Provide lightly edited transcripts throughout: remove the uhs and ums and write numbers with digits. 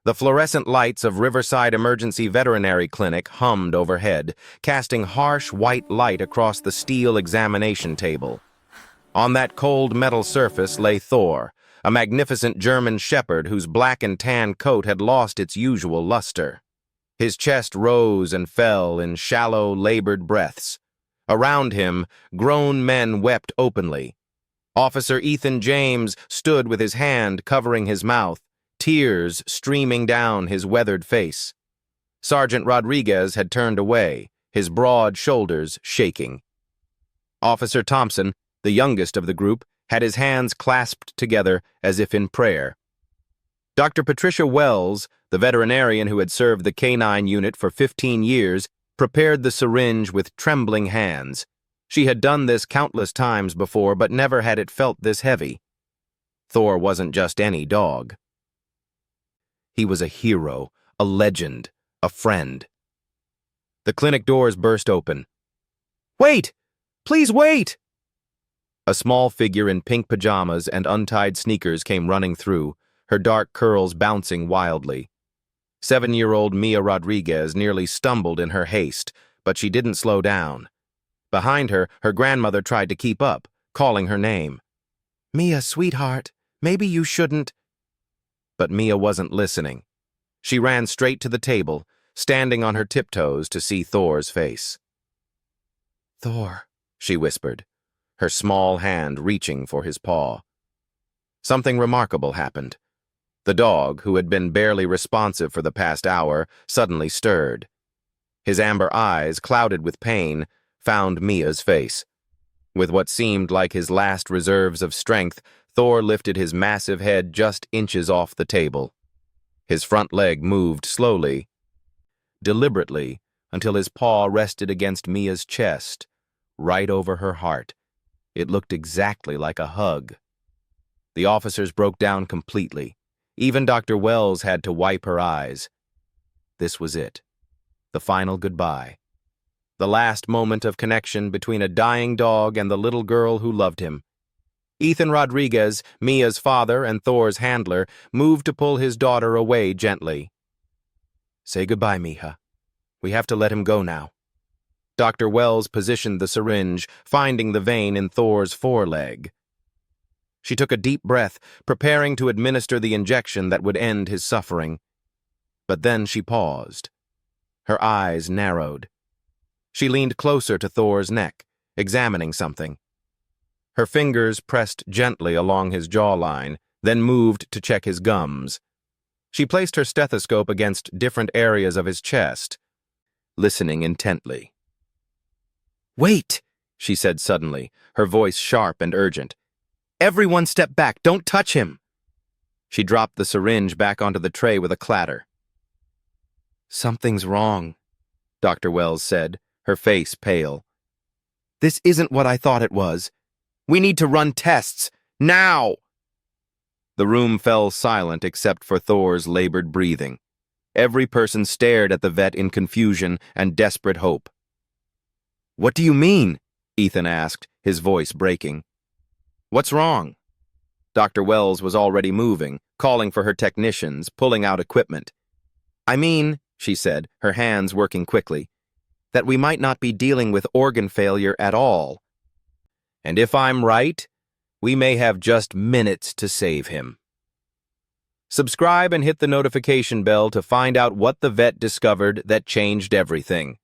The fluorescent lights of Riverside Emergency Veterinary Clinic hummed overhead, casting harsh white light across the steel examination table. On that cold metal surface lay Thor, a magnificent German shepherd whose black and tan coat had lost its usual luster. His chest rose and fell in shallow, labored breaths. Around him, grown men wept openly. Officer Ethan James stood with his hand covering his mouth, tears streaming down his weathered face. Sergeant Rodriguez had turned away, his broad shoulders shaking. Officer Thompson, the youngest of the group, had his hands clasped together as if in prayer. Dr. Patricia Wells, the veterinarian who had served the canine unit for 15 years, prepared the syringe with trembling hands. She had done this countless times before, but never had it felt this heavy. Thor wasn't just any dog. He was a hero, a legend, a friend. The clinic doors burst open. "Wait! Please wait!" A small figure in pink pajamas and untied sneakers came running through, her dark curls bouncing wildly. 7-year-old Mia Rodriguez nearly stumbled in her haste, but she didn't slow down. Behind her, her grandmother tried to keep up, calling her name. "Mia, sweetheart, maybe you shouldn't—" But Mia wasn't listening. She ran straight to the table, standing on her tiptoes to see Thor's face. "Thor," she whispered, her small hand reaching for his paw. Something remarkable happened. The dog, who had been barely responsive for the past hour, suddenly stirred. His amber eyes, clouded with pain, found Mia's face. With what seemed like his last reserves of strength, Thor lifted his massive head just inches off the table. His front leg moved slowly, deliberately, until his paw rested against Mia's chest, right over her heart. It looked exactly like a hug. The officers broke down completely. Even Dr. Wells had to wipe her eyes. This was it. The final goodbye. The last moment of connection between a dying dog and the little girl who loved him. Ethan Rodriguez, Mia's father and Thor's handler, moved to pull his daughter away gently. "Say goodbye, Mija. We have to let him go now." Dr. Wells positioned the syringe, finding the vein in Thor's foreleg. She took a deep breath, preparing to administer the injection that would end his suffering. But then she paused. Her eyes narrowed. She leaned closer to Thor's neck, examining something. Her fingers pressed gently along his jawline, then moved to check his gums. She placed her stethoscope against different areas of his chest, listening intently. "Wait," she said suddenly, her voice sharp and urgent. "Everyone step back, don't touch him." She dropped the syringe back onto the tray with a clatter. "Something's wrong," Dr. Wells said, her face pale. "This isn't what I thought it was. We need to run tests, now!" The room fell silent except for Thor's labored breathing. Every person stared at the vet in confusion and desperate hope. "What do you mean?" Ethan asked, his voice breaking. "What's wrong?" Dr. Wells was already moving, calling for her technicians, pulling out equipment. "I mean," she said, her hands working quickly, "that we might not be dealing with organ failure at all. And if I'm right, we may have just minutes to save him." Subscribe and hit the notification bell to find out what the vet discovered that changed everything.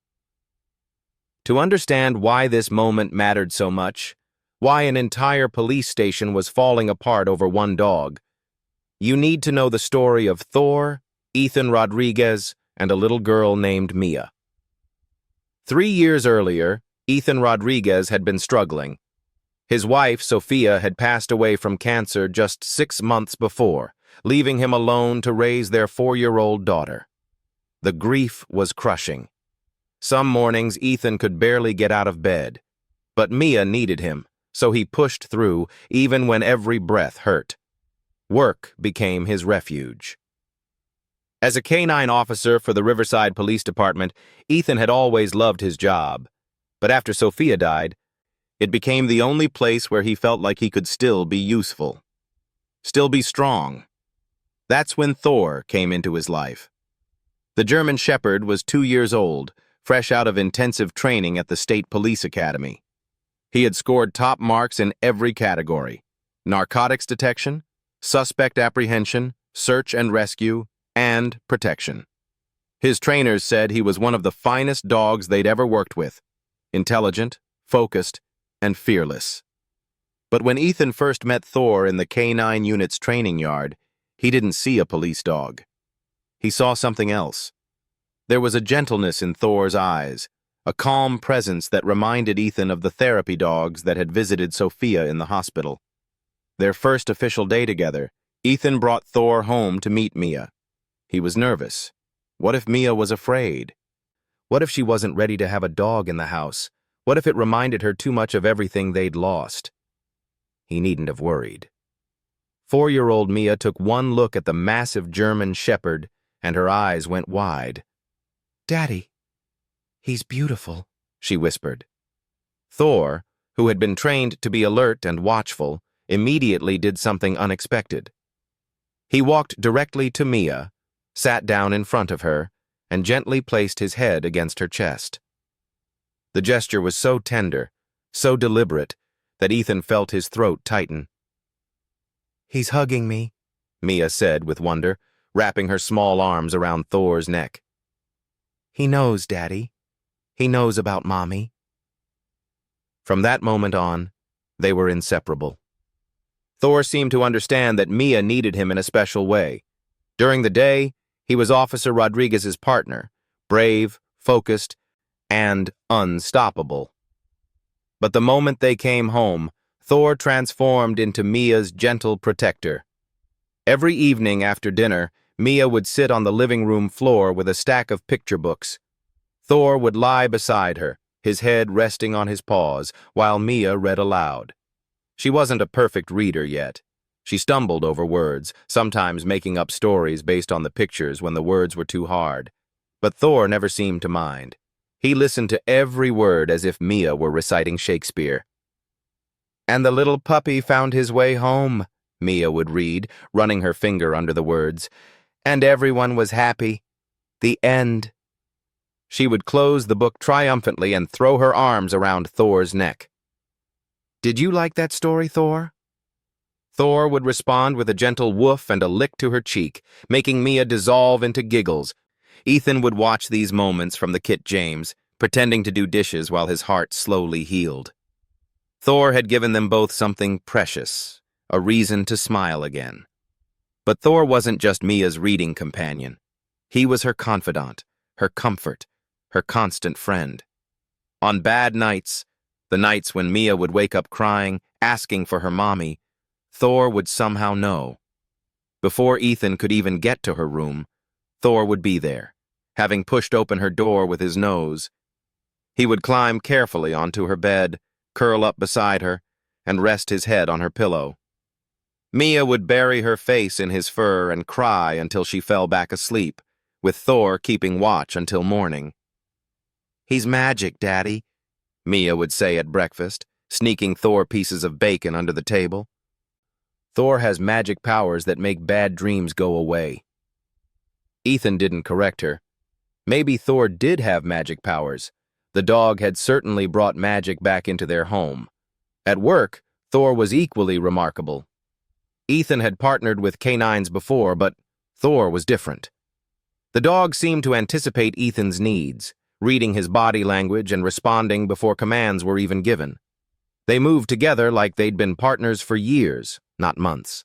To understand why this moment mattered so much, why an entire police station was falling apart over one dog, you need to know the story of Thor, Ethan Rodriguez, and a little girl named Mia. 3 years earlier, Ethan Rodriguez had been struggling. His wife, Sophia, had passed away from cancer just 6 months before, leaving him alone to raise their 4-year-old daughter. The grief was crushing. Some mornings Ethan could barely get out of bed, but Mia needed him, so he pushed through, even when every breath hurt. Work became his refuge. As a canine officer for the Riverside Police Department, Ethan had always loved his job. But after Sophia died, it became the only place where he felt like he could still be useful. Still be strong. That's when Thor came into his life. The German Shepherd was 2 years old, fresh out of intensive training at the State Police Academy. He had scored top marks in every category: narcotics detection, suspect apprehension, search and rescue, and protection. His trainers said he was one of the finest dogs they'd ever worked with: intelligent, focused, and fearless. But when Ethan first met Thor in the K9 unit's training yard, he didn't see a police dog. He saw something else. There was a gentleness in Thor's eyes, a calm presence that reminded Ethan of the therapy dogs that had visited Sophia in the hospital. Their first official day together, Ethan brought Thor home to meet Mia. He was nervous. What if Mia was afraid? What if she wasn't ready to have a dog in the house? What if it reminded her too much of everything they'd lost? He needn't have worried. 4-year-old Mia took one look at the massive German Shepherd, and her eyes went wide. "Daddy, he's beautiful," she whispered. Thor, who had been trained to be alert and watchful, immediately did something unexpected. He walked directly to Mia, sat down in front of her, and gently placed his head against her chest. The gesture was so tender, so deliberate, that Ethan felt his throat tighten. "He's hugging me," Mia said with wonder, wrapping her small arms around Thor's neck. "He knows, Daddy. He knows about Mommy." From that moment on, they were inseparable. Thor seemed to understand that Mia needed him in a special way. During the day, he was Officer Rodriguez's partner, brave, focused, and unstoppable. But the moment they came home, Thor transformed into Mia's gentle protector. Every evening after dinner, Mia would sit on the living room floor with a stack of picture books. Thor would lie beside her, his head resting on his paws, while Mia read aloud. She wasn't a perfect reader yet. She stumbled over words, sometimes making up stories based on the pictures when the words were too hard. But Thor never seemed to mind. He listened to every word as if Mia were reciting Shakespeare. "And the little puppy found his way home," Mia would read, running her finger under the words. "And everyone was happy. The end." She would close the book triumphantly and throw her arms around Thor's neck. "Did you like that story, Thor?" Thor would respond with a gentle woof and a lick to her cheek, making Mia dissolve into giggles. Ethan would watch these moments from the Kit James, pretending to do dishes while his heart slowly healed. Thor had given them both something precious, a reason to smile again. But Thor wasn't just Mia's reading companion. He was her confidant, her comfort, her constant friend. On bad nights, the nights when Mia would wake up crying, asking for her mommy, Thor would somehow know. Before Ethan could even get to her room, Thor would be there, having pushed open her door with his nose. He would climb carefully onto her bed, curl up beside her, and rest his head on her pillow. Mia would bury her face in his fur and cry until she fell back asleep, with Thor keeping watch until morning. "He's magic, Daddy," Mia would say at breakfast, sneaking Thor pieces of bacon under the table. "Thor has magic powers that make bad dreams go away." Ethan didn't correct her. Maybe Thor did have magic powers. The dog had certainly brought magic back into their home. At work, Thor was equally remarkable. Ethan had partnered with canines before, but Thor was different. The dog seemed to anticipate Ethan's needs, reading his body language and responding before commands were even given. They moved together like they'd been partners for years, not months.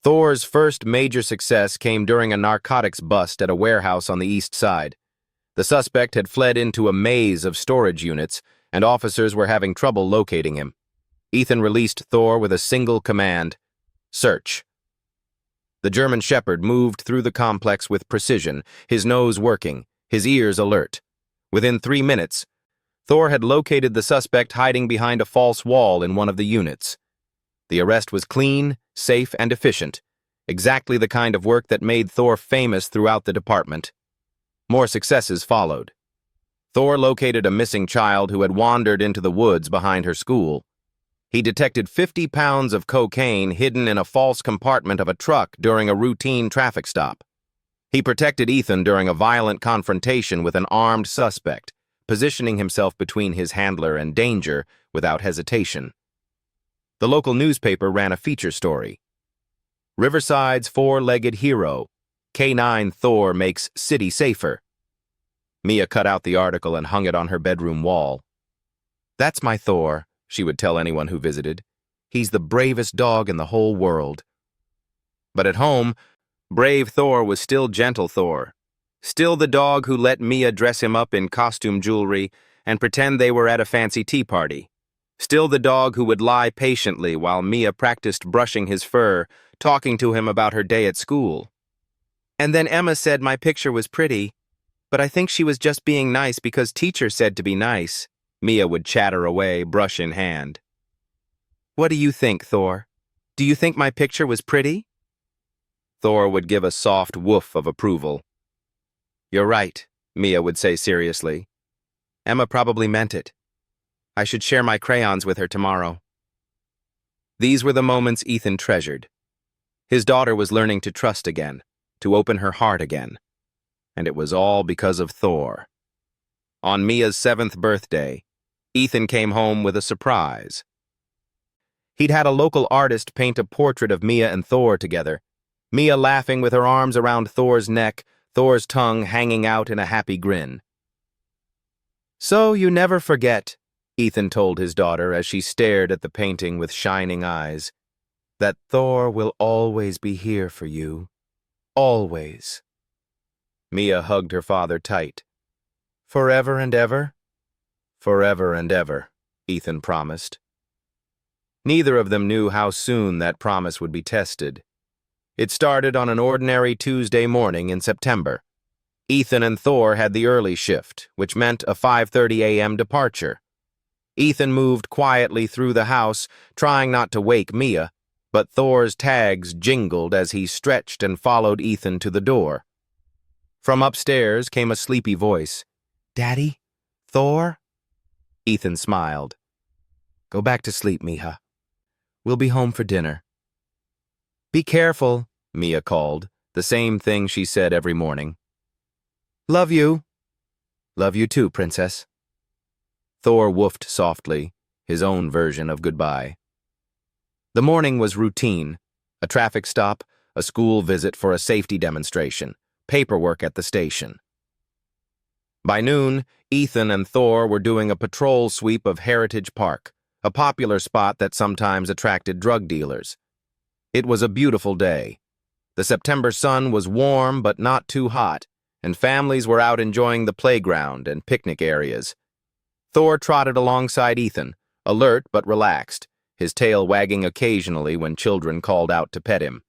Thor's first major success came during a narcotics bust at a warehouse on the east side. The suspect had fled into a maze of storage units, and officers were having trouble locating him. Ethan released Thor with a single command: search. The German Shepherd moved through the complex with precision, his nose working, his ears alert. Within 3 minutes, Thor had located the suspect hiding behind a false wall in one of the units. The arrest was clean, safe, and efficient, exactly the kind of work that made Thor famous throughout the department. More successes followed. Thor located a missing child who had wandered into the woods behind her school. He detected 50 pounds of cocaine hidden in a false compartment of a truck during a routine traffic stop. He protected Ethan during a violent confrontation with an armed suspect, positioning himself between his handler and danger without hesitation. The local newspaper ran a feature story. Riverside's four-legged hero, K9 Thor makes city safer. Mia cut out the article and hung it on her bedroom wall. "That's my Thor," she would tell anyone who visited. "He's the bravest dog in the whole world." But at home, brave Thor was still gentle Thor. Still the dog who let Mia dress him up in costume jewelry and pretend they were at a fancy tea party. Still the dog who would lie patiently while Mia practiced brushing his fur, talking to him about her day at school. "And then Emma said my picture was pretty, but I think she was just being nice because teacher said to be nice," Mia would chatter away, brush in hand. "What do you think, Thor? Do you think my picture was pretty?" Thor would give a soft woof of approval. "You're right," Mia would say seriously. "Emma probably meant it. I should share my crayons with her tomorrow." These were the moments Ethan treasured. His daughter was learning to trust again, to open her heart again. And it was all because of Thor. On Mia's 7th birthday, Ethan came home with a surprise. He'd had a local artist paint a portrait of Mia and Thor together, Mia laughing with her arms around Thor's neck, Thor's tongue hanging out in a happy grin. "So you never forget," Ethan told his daughter as she stared at the painting with shining eyes, "that Thor will always be here for you. Always." Mia hugged her father tight. "Forever and ever?" "Forever and ever," Ethan promised. Neither of them knew how soon that promise would be tested. It started on an ordinary Tuesday morning in September. Ethan and Thor had the early shift, which meant a 5:30 a.m. departure. Ethan moved quietly through the house, trying not to wake Mia, but Thor's tags jingled as he stretched and followed Ethan to the door. From upstairs came a sleepy voice. "Daddy? Thor?" Ethan smiled. "Go back to sleep, Mija. We'll be home for dinner." "Be careful," Mia called, the same thing she said every morning. "Love you." "Love you too, princess." Thor woofed softly, his own version of goodbye. The morning was routine: a traffic stop, a school visit for a safety demonstration, paperwork at the station. By noon, Ethan and Thor were doing a patrol sweep of Heritage Park, a popular spot that sometimes attracted drug dealers. It was a beautiful day. The September sun was warm but not too hot, and families were out enjoying the playground and picnic areas. Thor trotted alongside Ethan, alert but relaxed, his tail wagging occasionally when children called out to pet him.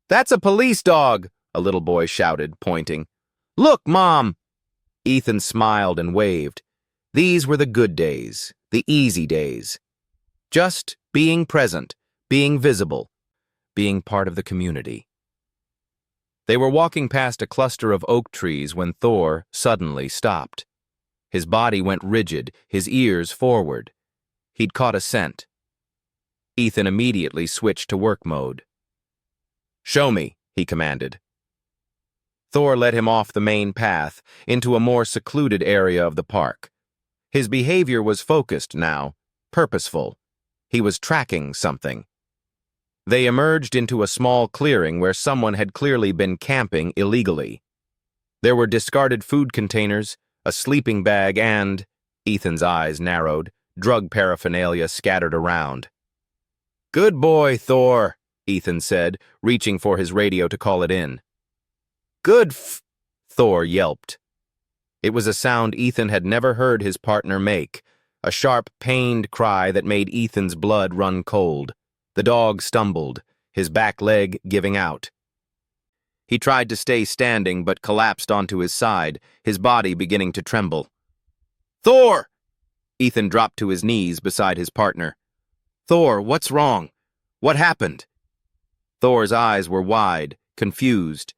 "That's a police dog!" a little boy shouted, pointing. "Look, Mom!" Ethan smiled and waved. These were the good days, the easy days. Just being present, being visible, being part of the community. They were walking past a cluster of oak trees when Thor suddenly stopped. His body went rigid, his ears forward. He'd caught a scent. Ethan immediately switched to work mode. "Show me," he commanded. Thor led him off the main path, into a more secluded area of the park. His behavior was focused now, purposeful. He was tracking something. They emerged into a small clearing where someone had clearly been camping illegally. There were discarded food containers, a sleeping bag, and, Ethan's eyes narrowed, drug paraphernalia scattered around. "Good boy, Thor," Ethan said, reaching for his radio to call it in. "Good Thor yelped. It was a sound Ethan had never heard his partner make, a sharp, pained cry that made Ethan's blood run cold. The dog stumbled, his back leg giving out. He tried to stay standing but collapsed onto his side, his body beginning to tremble. "Thor!" Ethan dropped to his knees beside his partner. "Thor, what's wrong? What happened?" Thor's eyes were wide, confused.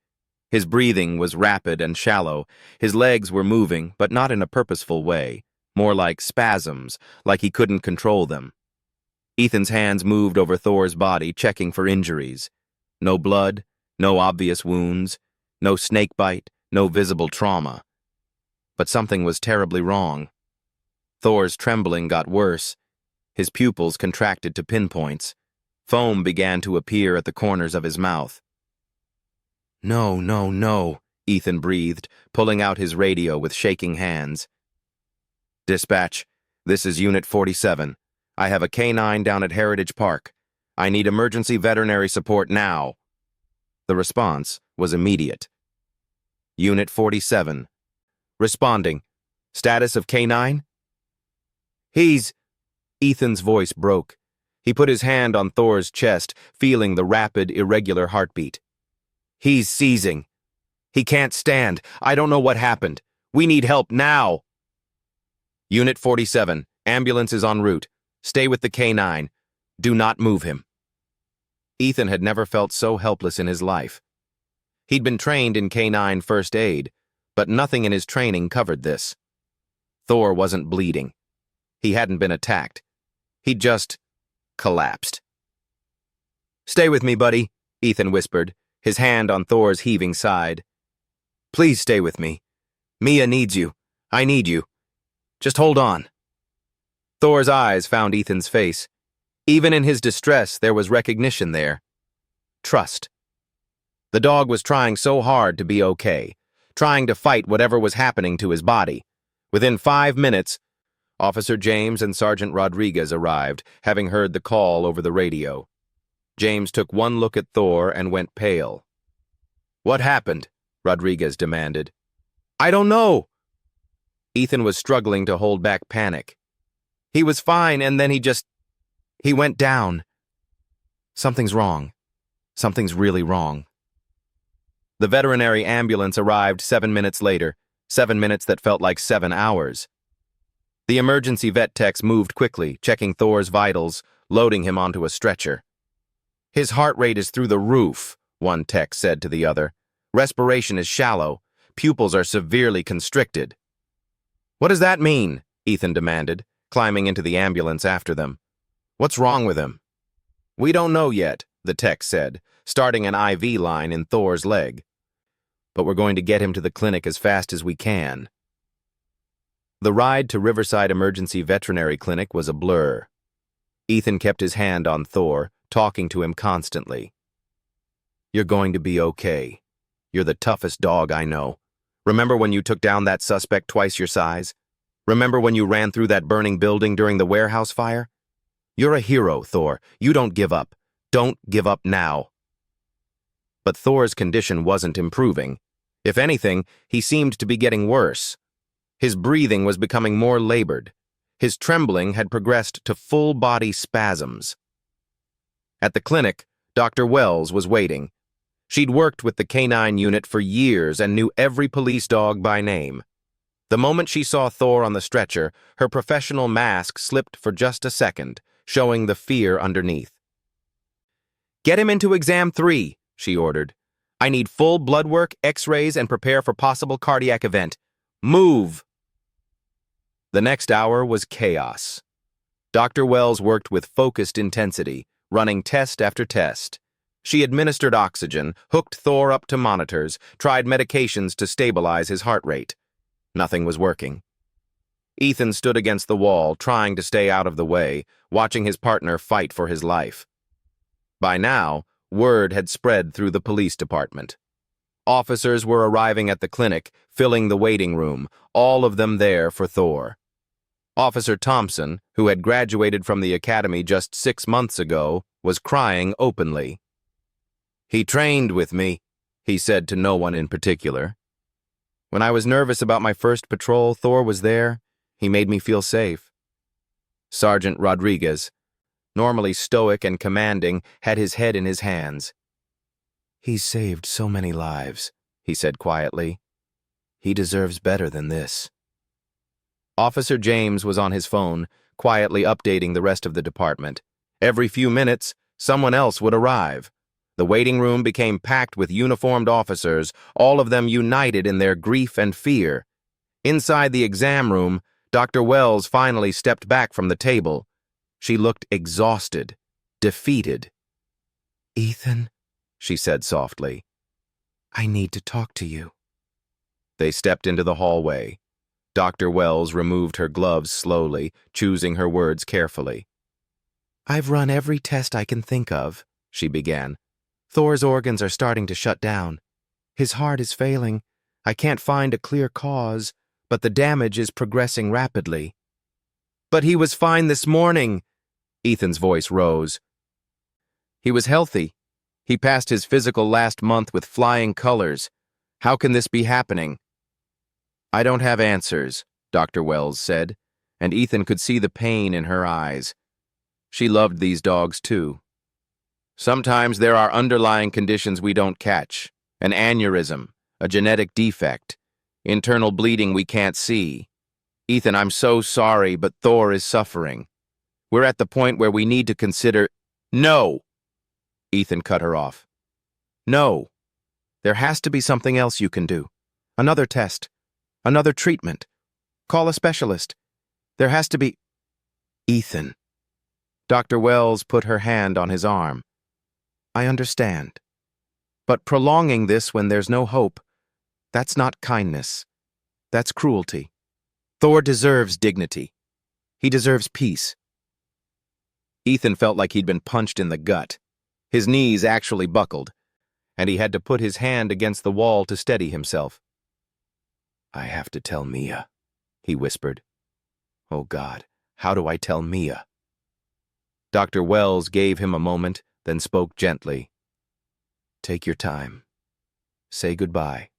His breathing was rapid and shallow. His legs were moving, but not in a purposeful way, more like spasms, like he couldn't control them. Ethan's hands moved over Thor's body, checking for injuries. No blood, no obvious wounds, no snake bite, no visible trauma. But something was terribly wrong. Thor's trembling got worse. His pupils contracted to pinpoints. Foam began to appear at the corners of his mouth. "No, no, no," Ethan breathed, pulling out his radio with shaking hands. "Dispatch, this is Unit 47. I have a canine down at Heritage Park. I need emergency veterinary support now." The response was immediate. Unit 47. Responding. Status of canine? "He's—" Ethan's voice broke. He put his hand on Thor's chest, feeling the rapid, irregular heartbeat. "He's seizing. He can't stand. I don't know what happened. We need help now." Unit 47. Ambulance is en route. Stay with the canine. Do not move him. Ethan had never felt so helpless in his life. He'd been trained in canine first aid, but nothing in his training covered this. Thor wasn't bleeding. He hadn't been attacked. He'd just collapsed. "Stay with me, buddy," Ethan whispered, his hand on Thor's heaving side. "Please stay with me. Mia needs you. I need you. Just hold on." Thor's eyes found Ethan's face. Even in his distress, there was recognition there. Trust. The dog was trying so hard to be okay, trying to fight whatever was happening to his body. Within 5 minutes, Officer James and Sergeant Rodriguez arrived, having heard the call over the radio. James took one look at Thor and went pale. "What happened?" Rodriguez demanded. "I don't know." Ethan was struggling to hold back panic. "He was fine, and then he went down. Something's wrong. Something's really wrong." The veterinary ambulance arrived 7 minutes later, 7 minutes that felt like 7 hours. The emergency vet techs moved quickly, checking Thor's vitals, loading him onto a stretcher. "His heart rate is through the roof," one tech said to the other. "Respiration is shallow. Pupils are severely constricted." "What does that mean?" Ethan demanded, climbing into the ambulance after them. "What's wrong with him?" "We don't know yet," the tech said, starting an IV line in Thor's leg. "But we're going to get him to the clinic as fast as we can." The ride to Riverside Emergency Veterinary Clinic was a blur. Ethan kept his hand on Thor, talking to him constantly. "You're going to be okay. You're the toughest dog I know. Remember when you took down that suspect twice your size? Remember when you ran through that burning building during the warehouse fire? You're a hero, Thor. You don't give up. Don't give up now." But Thor's condition wasn't improving. If anything, he seemed to be getting worse. His breathing was becoming more labored. His trembling had progressed to full-body spasms. At the clinic, Dr. Wells was waiting. She'd worked with the canine unit for years and knew every police dog by name. The moment she saw Thor on the stretcher, her professional mask slipped for just a second, showing the fear underneath. "Get him into exam 3, she ordered. "I need full blood work, x-rays, and prepare for possible cardiac event. Move!" The next hour was chaos. Dr. Wells worked with focused intensity, running test after test. She administered oxygen, hooked Thor up to monitors, tried medications to stabilize his heart rate. Nothing was working. Ethan stood against the wall, trying to stay out of the way, watching his partner fight for his life. By now, word had spread through the police department. Officers were arriving at the clinic, filling the waiting room, all of them there for Thor. Officer Thompson, who had graduated from the academy just 6 months ago, was crying openly. "He trained with me," he said to no one in particular. "When I was nervous about my first patrol, Thor was there. He made me feel safe." Sergeant Rodriguez, normally stoic and commanding, had his head in his hands. "He's saved so many lives," he said quietly. "He deserves better than this." Officer James was on his phone, quietly updating the rest of the department. Every few minutes, someone else would arrive. The waiting room became packed with uniformed officers, all of them united in their grief and fear. Inside the exam room, Dr. Wells finally stepped back from the table. She looked exhausted, defeated. "Ethan," she said softly, "I need to talk to you." They stepped into the hallway. Dr. Wells removed her gloves slowly, choosing her words carefully. "I've run every test I can think of," she began. "Thor's organs are starting to shut down. His heart is failing. I can't find a clear cause, but the damage is progressing rapidly." "But he was fine this morning," Ethan's voice rose. "He was healthy. He passed his physical last month with flying colors. How can this be happening?" "I don't have answers," Dr. Wells said, and Ethan could see the pain in her eyes. She loved these dogs too. "Sometimes there are underlying conditions we don't catch. An aneurysm, a genetic defect, internal bleeding we can't see. Ethan, I'm so sorry, but Thor is suffering. We're at the point where we need to consider—" "No!" Ethan cut her off. "No. There has to be something else you can do. Another test. Another treatment. Call a specialist. There has to be—" "Ethan." Dr. Wells put her hand on his arm. "I understand. But prolonging this when there's no hope, that's not kindness. That's cruelty. Thor deserves dignity. He deserves peace." Ethan felt like he'd been punched in the gut. His knees actually buckled, and he had to put his hand against the wall to steady himself. "I have to tell Mia," he whispered. "Oh God, how do I tell Mia?" Dr. Wells gave him a moment, then spoke gently. "Take your time. Say goodbye.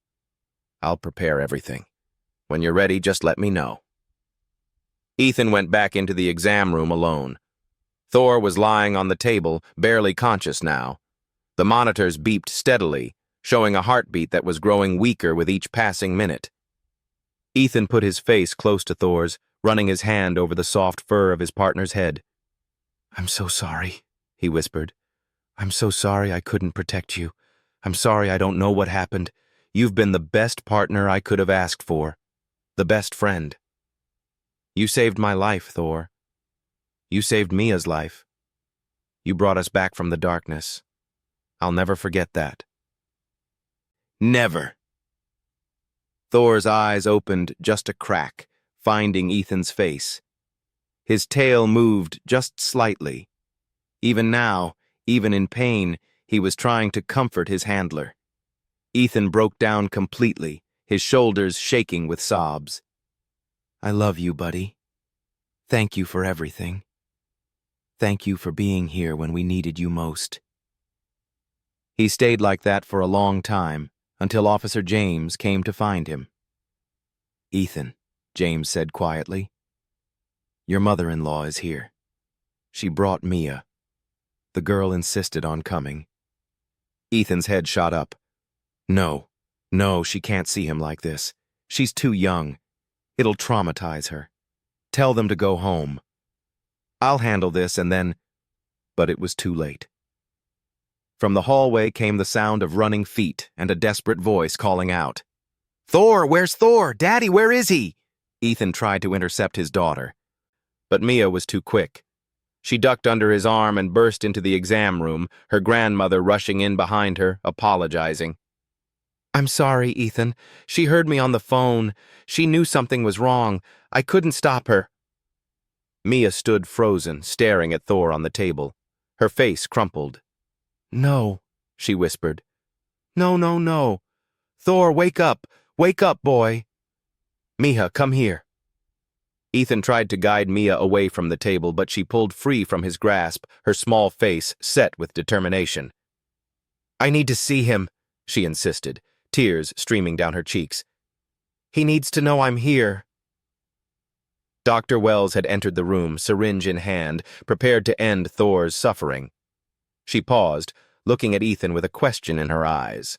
I'll prepare everything. When you're ready, just let me know." Ethan went back into the exam room alone. Thor was lying on the table, barely conscious now. The monitors beeped steadily, showing a heartbeat that was growing weaker with each passing minute. Ethan put his face close to Thor's, running his hand over the soft fur of his partner's head. "I'm so sorry," he whispered. "I'm so sorry I couldn't protect you. I'm sorry I don't know what happened. You've been the best partner I could have asked for. The best friend. You saved my life, Thor. You saved Mia's life. You brought us back from the darkness. I'll never forget that." "Never." Thor's eyes opened just a crack, finding Ethan's face. His tail moved just slightly. Even now, even in pain, he was trying to comfort his handler. Ethan broke down completely, his shoulders shaking with sobs. "I love you, buddy. Thank you for everything. Thank you for being here when we needed you most." He stayed like that for a long time, until Officer James came to find him. "Ethan," James said quietly, "your mother-in-law is here. She brought Mia. The girl insisted on coming." Ethan's head shot up. No, she can't see him like this. She's too young. It'll traumatize her. Tell them to go home. I'll handle this and then—" But it was too late. From the hallway came the sound of running feet and a desperate voice calling out. "Thor, where's Thor? Daddy, where is he?" Ethan tried to intercept his daughter. But Mia was too quick. She ducked under his arm and burst into the exam room, her grandmother rushing in behind her, apologizing. "I'm sorry, Ethan. She heard me on the phone. She knew something was wrong. I couldn't stop her." Mia stood frozen, staring at Thor on the table. Her face crumpled. "No," she whispered. No. Thor, wake up. Wake up, boy. Mia, come here." Ethan tried to guide Mia away from the table, but she pulled free from his grasp, her small face set with determination. "I need to see him," she insisted, tears streaming down her cheeks. "He needs to know I'm here." Dr. Wells had entered the room, syringe in hand, prepared to end Thor's suffering. She paused, looking at Ethan with a question in her eyes.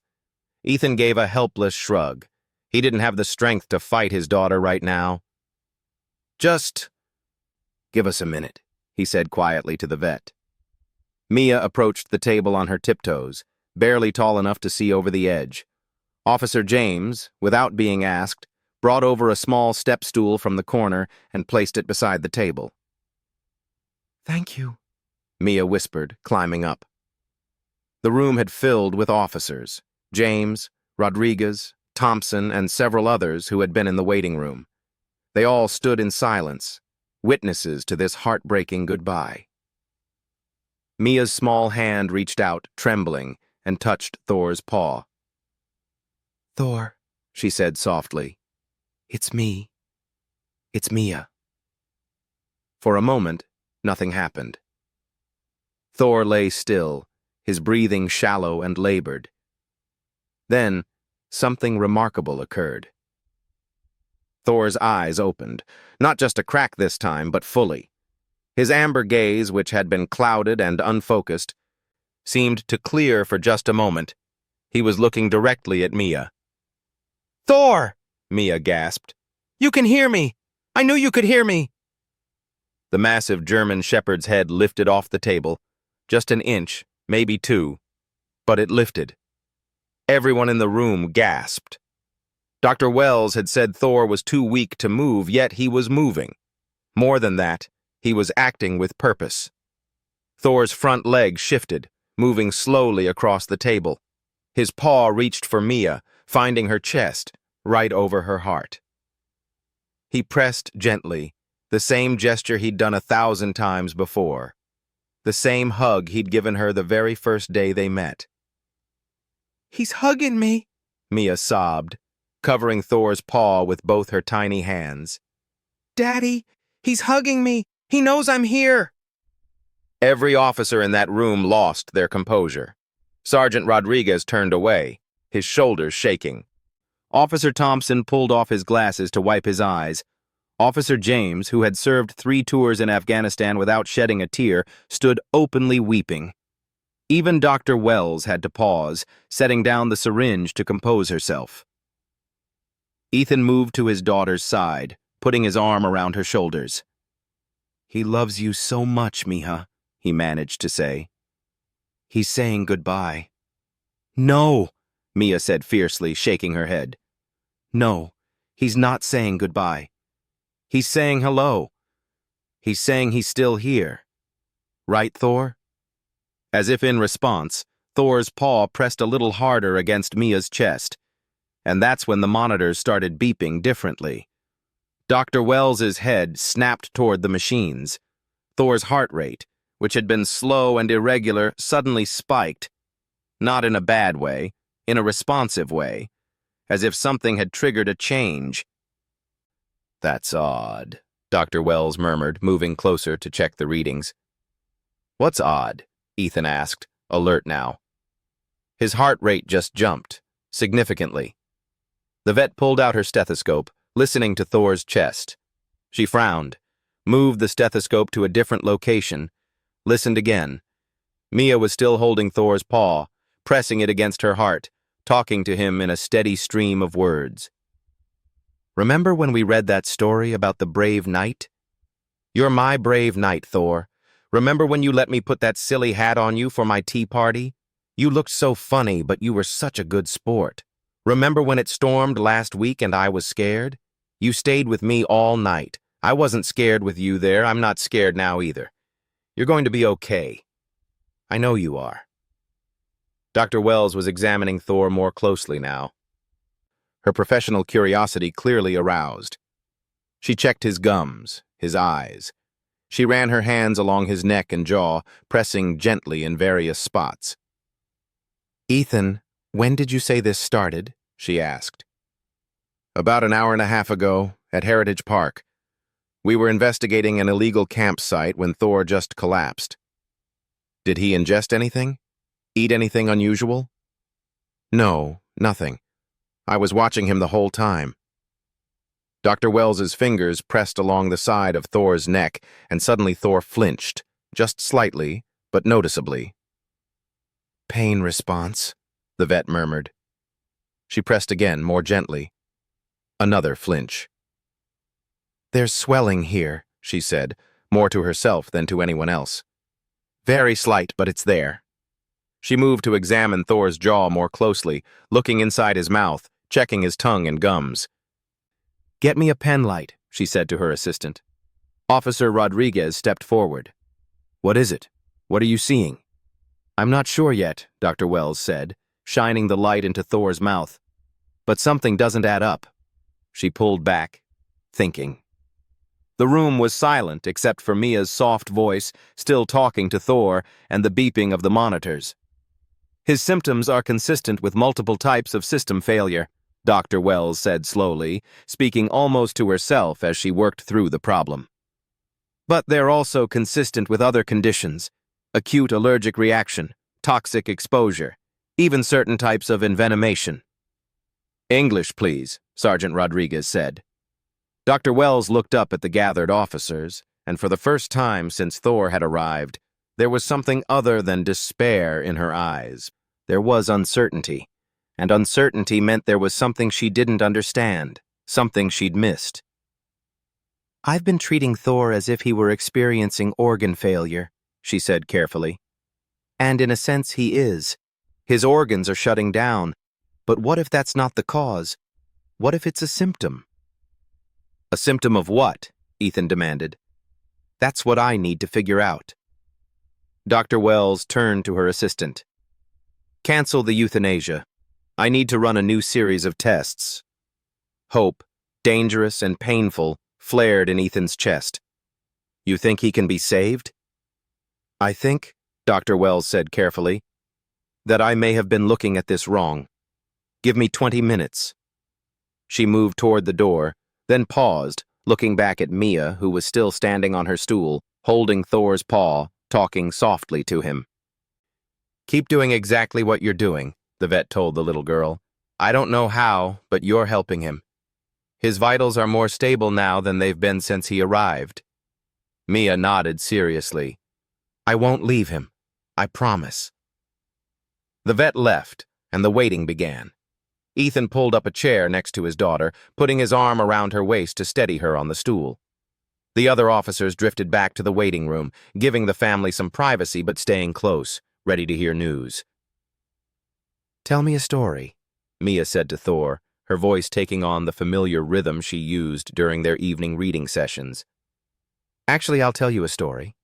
Ethan gave a helpless shrug. He didn't have the strength to fight his daughter right now. "Just give us a minute," he said quietly to the vet. Mia approached the table on her tiptoes, barely tall enough to see over the edge. Officer James, without being asked, brought over a small step stool from the corner and placed it beside the table. Thank you, Mia whispered, climbing up. The room had filled with officers, James, Rodriguez, Thompson, and several others who had been in the waiting room. They all stood in silence, witnesses to this heartbreaking goodbye. Mia's small hand reached out, trembling, and touched Thor's paw. Thor, she said softly, it's me. It's Mia. For a moment, nothing happened. Thor lay still, his breathing shallow and labored. Then, something remarkable occurred. Thor's eyes opened, not just a crack this time, but fully. His amber gaze, which had been clouded and unfocused, seemed to clear for just a moment. He was looking directly at Mia. Thor! Mia gasped. You can hear me! I knew you could hear me! The massive German shepherd's head lifted off the table, just an inch, maybe 2, but it lifted. Everyone in the room gasped. Dr. Wells had said Thor was too weak to move, yet he was moving. More than that, he was acting with purpose. Thor's front leg shifted, moving slowly across the table. His paw reached for Mia, finding her chest, right over her heart. He pressed gently, the same gesture he'd done 1,000 times before. The same hug he'd given her the very first day they met. He's hugging me, Mia sobbed, covering Thor's paw with both her tiny hands. Daddy, he's hugging me. He knows I'm here. Every officer in that room lost their composure. Sergeant Rodriguez turned away, his shoulders shaking. Officer Thompson pulled off his glasses to wipe his eyes. Officer James, who had served 3 tours in Afghanistan without shedding a tear, stood openly weeping. Even Dr. Wells had to pause, setting down the syringe to compose herself. Ethan moved to his daughter's side, putting his arm around her shoulders. He loves you so much, Mija, he managed to say. He's saying goodbye. No, Mia said fiercely, shaking her head. No, he's not saying goodbye. He's saying hello. He's saying he's still here. Right, Thor? As if in response, Thor's paw pressed a little harder against Mia's chest, and that's when the monitors started beeping differently. Dr. Wells's head snapped toward the machines. Thor's heart rate, which had been slow and irregular, suddenly spiked. Not in a bad way, in a responsive way, as if something had triggered a change. That's odd, Dr. Wells murmured, moving closer to check the readings. What's odd? Ethan asked, alert now. His heart rate just jumped, significantly. The vet pulled out her stethoscope, listening to Thor's chest. She frowned, moved the stethoscope to a different location, listened again. Mia was still holding Thor's paw, pressing it against her heart, talking to him in a steady stream of words. Remember when we read that story about the brave knight? You're my brave knight, Thor. Remember when you let me put that silly hat on you for my tea party? You looked so funny, but you were such a good sport. Remember when it stormed last week and I was scared? You stayed with me all night. I wasn't scared with you there. I'm not scared now either. You're going to be okay. I know you are. Dr. Wells was examining Thor more closely now. Her professional curiosity clearly aroused. She checked his gums, his eyes. She ran her hands along his neck and jaw, pressing gently in various spots. Ethan, when did you say this started? She asked. About an hour and a half ago, at Heritage Park. We were investigating an illegal campsite when Thor just collapsed. Did he ingest anything? Eat anything unusual? No, nothing. I was watching him the whole time. Dr. Wells's fingers pressed along the side of Thor's neck, and suddenly Thor flinched, just slightly, but noticeably. Pain response, the vet murmured. She pressed again, more gently. Another flinch. There's swelling here, she said, more to herself than to anyone else. Very slight, but it's there. She moved to examine Thor's jaw more closely, looking inside his mouth, checking his tongue and gums. Get me a pen light, she said to her assistant. Officer Rodriguez stepped forward. What is it? What are you seeing? I'm not sure yet, Dr. Wells said, shining the light into Thor's mouth. But something doesn't add up. She pulled back, thinking. The room was silent except for Mia's soft voice, still talking to Thor, and the beeping of the monitors. His symptoms are consistent with multiple types of system failure, Dr. Wells said slowly, speaking almost to herself as she worked through the problem. But they're also consistent with other conditions: acute allergic reaction, toxic exposure, even certain types of envenomation. English, please, Sergeant Rodriguez said. Dr. Wells looked up at the gathered officers, and for the first time since Thor had arrived, there was something other than despair in her eyes. There was uncertainty, and uncertainty meant there was something she didn't understand, something she'd missed. I've been treating Thor as if he were experiencing organ failure, she said carefully. And in a sense he is. His organs are shutting down. But what if that's not the cause? What if it's a symptom? A symptom of what? Ethan demanded. That's what I need to figure out. Dr. Wells turned to her assistant. Cancel the euthanasia. I need to run a new series of tests. Hope, dangerous and painful, flared in Ethan's chest. You think he can be saved? I think, Dr. Wells said carefully, that I may have been looking at this wrong. Give me 20 minutes. She moved toward the door, then paused, looking back at Mia, who was still standing on her stool, holding Thor's paw, talking softly to him. Keep doing exactly what you're doing, the vet told the little girl. I don't know how, but you're helping him. His vitals are more stable now than they've been since he arrived. Mia nodded seriously. I won't leave him. I promise. The vet left, and the waiting began. Ethan pulled up a chair next to his daughter, putting his arm around her waist to steady her on the stool. The other officers drifted back to the waiting room, giving the family some privacy but staying close, ready to hear news. Tell me a story, Mia said to Thor, her voice taking on the familiar rhythm she used during their evening reading sessions. Actually, I'll tell you a story.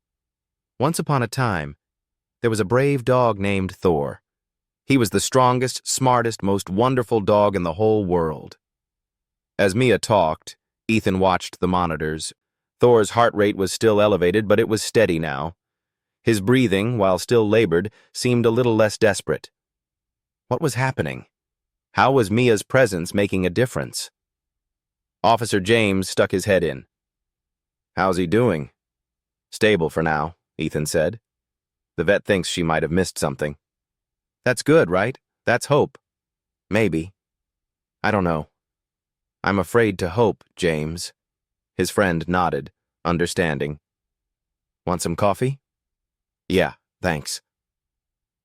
Once upon a time, there was a brave dog named Thor. He was the strongest, smartest, most wonderful dog in the whole world. As Mia talked, Ethan watched the monitors. Thor's heart rate was still elevated, but it was steady now. His breathing, while still labored, seemed a little less desperate. What was happening? How was Mia's presence making a difference? Officer James stuck his head in. How's he doing? Stable for now, Ethan said. The vet thinks she might have missed something. That's good, right? That's hope. Maybe. I don't know. I'm afraid to hope, James. His friend nodded, understanding. Want some coffee? Yeah, thanks.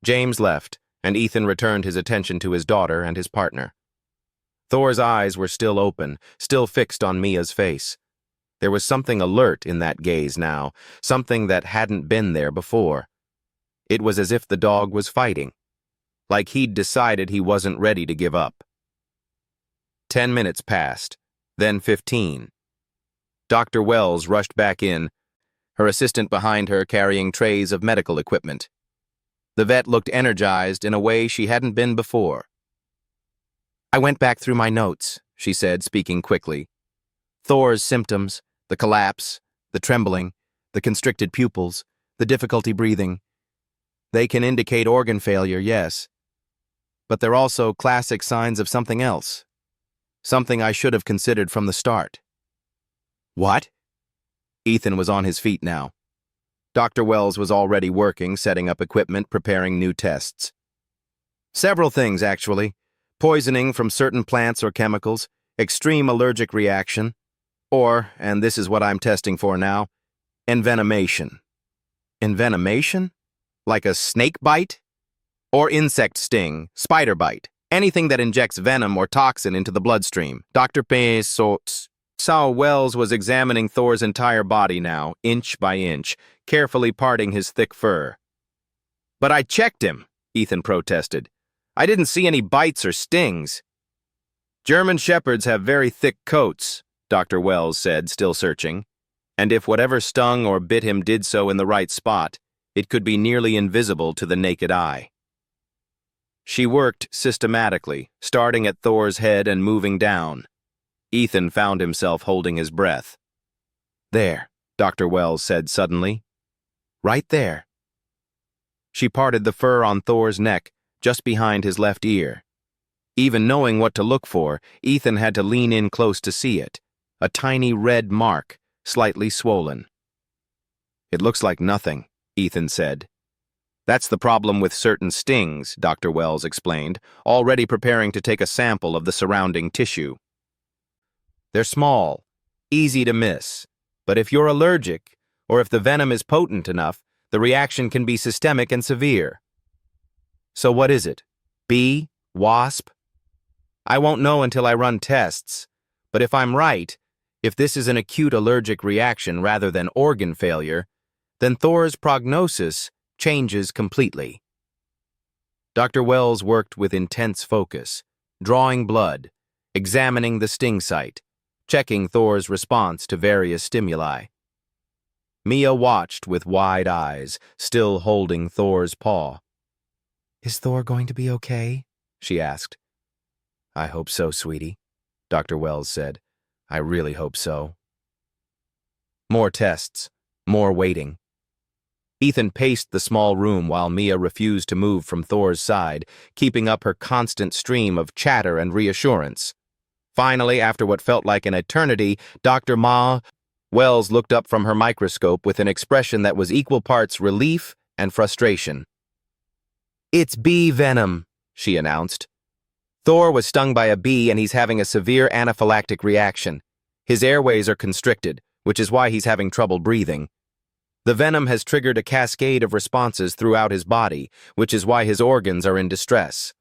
James left, and Ethan returned his attention to his daughter and his partner. Thor's eyes were still open, still fixed on Mia's face. There was something alert in that gaze now, something that hadn't been there before. It was as if the dog was fighting, like he'd decided he wasn't ready to give up. 10 minutes passed, then 15. Dr. Wells rushed back in, her assistant behind her carrying trays of medical equipment. The vet looked energized in a way she hadn't been before. I went back through my notes, she said, speaking quickly. Thor's symptoms, the collapse, the trembling, the constricted pupils, the difficulty breathing. They can indicate organ failure, yes. But they're also classic signs of something else. Something I should have considered from the start. What? Ethan was on his feet now. Dr. Wells was already working, setting up equipment, preparing new tests. Several things, actually. Poisoning from certain plants or chemicals, extreme allergic reaction, or, and this is what I'm testing for now, envenomation. Envenomation? Like a snake bite? Or insect sting, spider bite, anything that injects venom or toxin into the bloodstream. Dr. Wells was examining Thor's entire body now, inch by inch, carefully parting his thick fur. But I checked him, Ethan protested. I didn't see any bites or stings. German shepherds have very thick coats, Dr. Wells said, still searching. And if whatever stung or bit him did so in the right spot, It could be nearly invisible to the naked eye. She worked systematically, starting at Thor's head and moving down. Ethan found himself holding his breath. "There," Dr. Wells said suddenly. "Right there." She parted the fur on Thor's neck, just behind his left ear. Even knowing what to look for, Ethan had to lean in close to see it. A tiny red mark, slightly swollen. "It looks like nothing," Ethan said. "That's the problem with certain stings," Dr. Wells explained, already preparing to take a sample of the surrounding tissue. "They're small, easy to miss, but if you're allergic, or if the venom is potent enough, the reaction can be systemic and severe." "So what is it? Bee? Wasp?" "I won't know until I run tests, but if I'm right, if this is an acute allergic reaction rather than organ failure, then Thor's prognosis changes completely." Dr. Wells worked with intense focus, drawing blood, examining the sting site, checking Thor's response to various stimuli. Mia watched with wide eyes, still holding Thor's paw. "Is Thor going to be okay?" she asked. "I hope so, sweetie," Dr. Wells said. "I really hope so." More tests, more waiting. Ethan paced the small room while Mia refused to move from Thor's side, keeping up her constant stream of chatter and reassurance. Finally, after what felt like an eternity, Dr. Wells looked up from her microscope with an expression that was equal parts relief and frustration. "It's bee venom," she announced. "Thor was stung by a bee and he's having a severe anaphylactic reaction. His airways are constricted, which is why he's having trouble breathing. The venom has triggered a cascade of responses throughout his body, which is why his organs are in distress."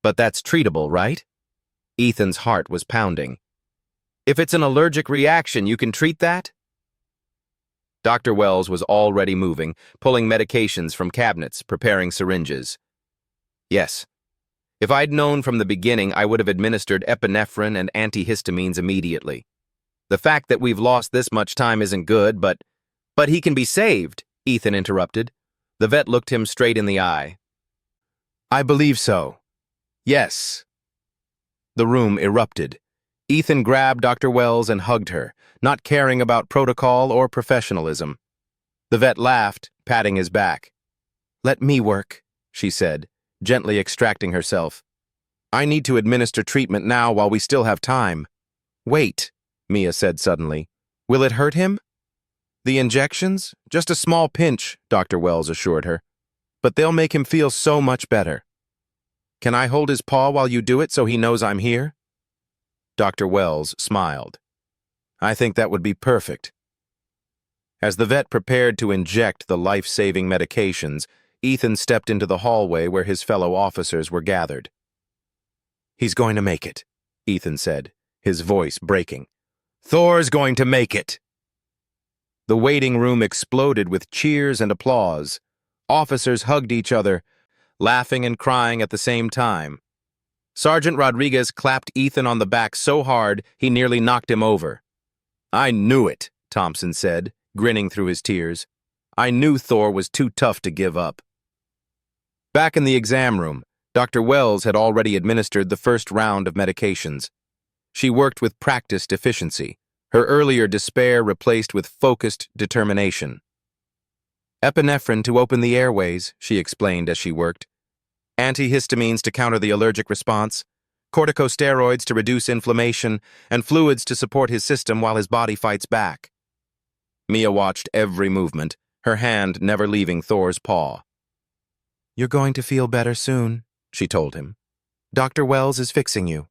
"But that's treatable, right?" Ethan's heart was pounding. "If it's an allergic reaction, you can treat that?" Dr. Wells was already moving, pulling medications from cabinets, preparing syringes. "Yes. If I'd known from the beginning, I would have administered epinephrine and antihistamines immediately. The fact that we've lost this much time isn't good, but he can be saved," Ethan interrupted. The vet looked him straight in the eye. "I believe so. Yes." The room erupted. Ethan grabbed Dr. Wells and hugged her, not caring about protocol or professionalism. The vet laughed, patting his back. "Let me work," she said, gently extracting herself. "I need to administer treatment now while we still have time." "Wait," Mia said suddenly. "Will it hurt him?" "The injections? Just a small pinch," Dr. Wells assured her. "But they'll make him feel so much better." "Can I hold his paw while you do it so he knows I'm here?" Dr. Wells smiled. "I think that would be perfect." As the vet prepared to inject the life-saving medications, Ethan stepped into the hallway where his fellow officers were gathered. "He's going to make it," Ethan said, his voice breaking. "Thor's going to make it!" The waiting room exploded with cheers and applause. Officers hugged each other, laughing and crying at the same time. Sergeant Rodriguez clapped Ethan on the back so hard he nearly knocked him over. "I knew it," Thompson said, grinning through his tears. "I knew Thor was too tough to give up." Back in the exam room, Dr. Wells had already administered the first round of medications. She worked with practiced efficiency, her earlier despair replaced with focused determination. "Epinephrine to open the airways," she explained as she worked. "Antihistamines to counter the allergic response, corticosteroids to reduce inflammation, and fluids to support his system while his body fights back." Mia watched every movement, her hand never leaving Thor's paw. "You're going to feel better soon," she told him. "Dr. Wells is fixing you."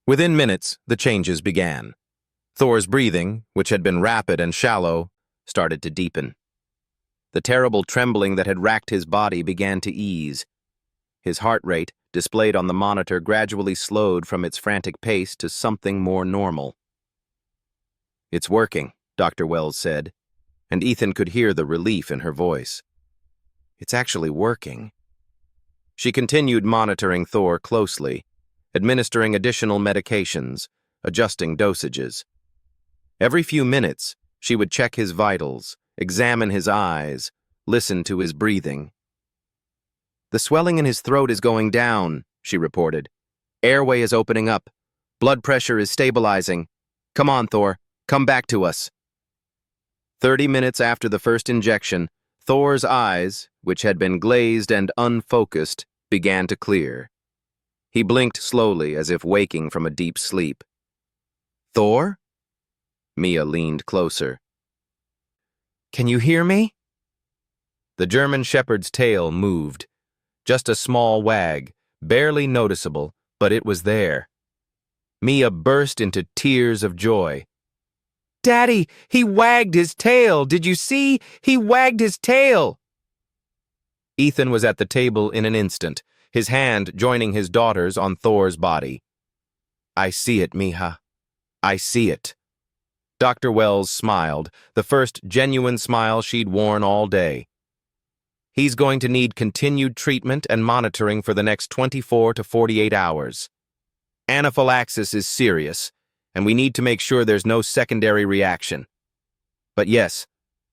Within minutes, the changes began. Thor's breathing, which had been rapid and shallow, started to deepen. The terrible trembling that had racked his body began to ease. His heart rate, displayed on the monitor, gradually slowed from its frantic pace to something more normal. "It's working," Dr. Wells said, and Ethan could hear the relief in her voice. "It's actually working." She continued monitoring Thor closely, administering additional medications, adjusting dosages. Every few minutes, she would check his vitals, examine his eyes, listened to his breathing. "The swelling in his throat is going down," she reported. "Airway is opening up. Blood pressure is stabilizing. Come on, Thor. Come back to us." 30 minutes after the first injection, Thor's eyes, which had been glazed and unfocused, began to clear. He blinked slowly as if waking from a deep sleep. "Thor?" Mia leaned closer. "Can you hear me?" The German shepherd's tail moved. Just a small wag, barely noticeable, but it was there. Mia burst into tears of joy. "Daddy, he wagged his tail! Did you see? He wagged his tail!" Ethan was at the table in an instant, his hand joining his daughter's on Thor's body. "I see it, Mija. I see it." Dr. Wells smiled, the first genuine smile she'd worn all day. "He's going to need continued treatment and monitoring for the next 24 to 48 hours. Anaphylaxis is serious, and we need to make sure there's no secondary reaction. But yes,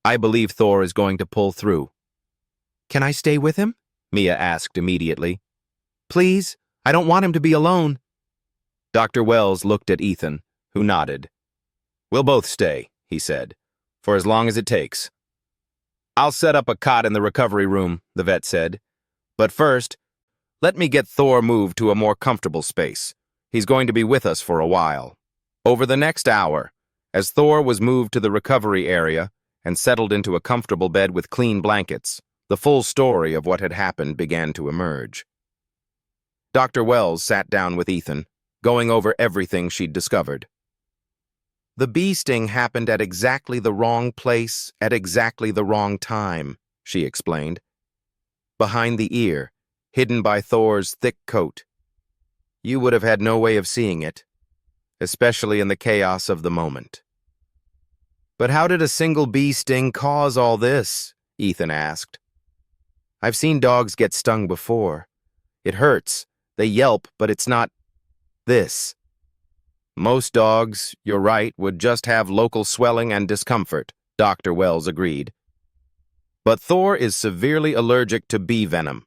I believe Thor is going to pull through." "Can I stay with him?" Mia asked immediately. "Please, I don't want him to be alone." Dr. Wells looked at Ethan, who nodded. "We'll both stay," he said, "for as long as it takes." "I'll set up a cot in the recovery room," the vet said. "But first, let me get Thor moved to a more comfortable space. He's going to be with us for a while." Over the next hour, as Thor was moved to the recovery area and settled into a comfortable bed with clean blankets, the full story of what had happened began to emerge. Dr. Wells sat down with Ethan, going over everything she'd discovered. "The bee sting happened at exactly the wrong place at exactly the wrong time," she explained. "Behind the ear, hidden by Thor's thick coat. You would have had no way of seeing it, especially in the chaos of the moment." "But how did a single bee sting cause all this?" Ethan asked. "I've seen dogs get stung before. It hurts. They yelp, but it's not this." "Most dogs, you're right, would just have local swelling and discomfort," Dr. Wells agreed. "But Thor is severely allergic to bee venom.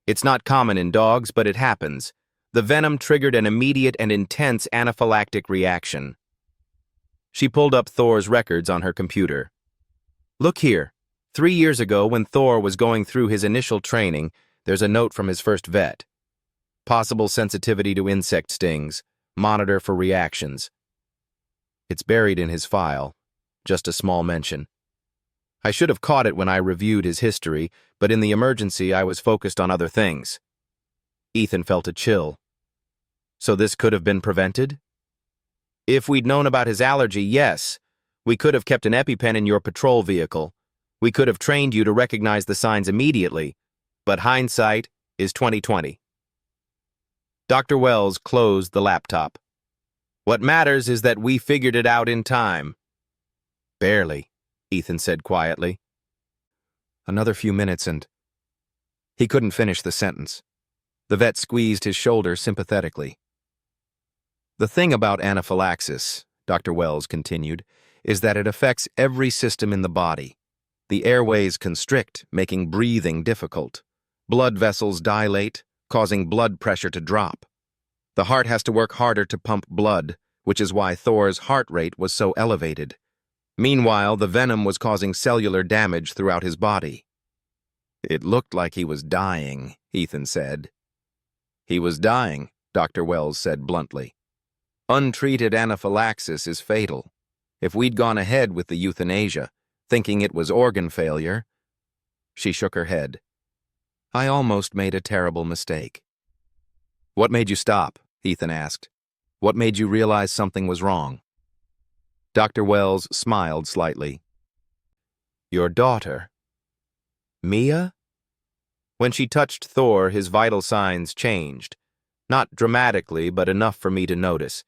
It's not common in dogs, but it happens. The venom triggered an immediate and intense anaphylactic reaction." She pulled up Thor's records on her computer. "Look here. 3 years ago, when Thor was going through his initial training, there's a note from his first vet. Possible sensitivity to insect stings. Monitor for reactions." It's buried in his file, just a small mention. I should have caught it when I reviewed his history, but in the emergency I was focused on other things. Ethan felt a chill. So this could have been prevented? "If we'd known about his allergy, yes. We could have kept an EpiPen in your patrol vehicle. We could have trained you to recognize the signs immediately, but hindsight is 20/20. Dr. Wells closed the laptop. "What matters is that we figured it out in time." "Barely," Ethan said quietly. Another few minutes and... He couldn't finish the sentence. The vet squeezed his shoulder sympathetically. "The thing about anaphylaxis," Dr. Wells continued, "is that it affects every system in the body. The airways constrict, making breathing difficult. Blood vessels dilate, causing blood pressure to drop. The heart has to work harder to pump blood, which is why Thor's heart rate was so elevated. Meanwhile, the venom was causing cellular damage throughout his body." "It looked like he was dying," Ethan said. "He was dying," Dr. Wells said bluntly. "Untreated anaphylaxis is fatal. If we'd gone ahead with the euthanasia, thinking it was organ failure..." She shook her head. "I almost made a terrible mistake." "What made you stop?" Ethan asked. "What made you realize something was wrong?" Dr. Wells smiled slightly. "Your daughter." "Mia?" When she touched Thor, his vital signs changed. Not dramatically, but enough for me to notice.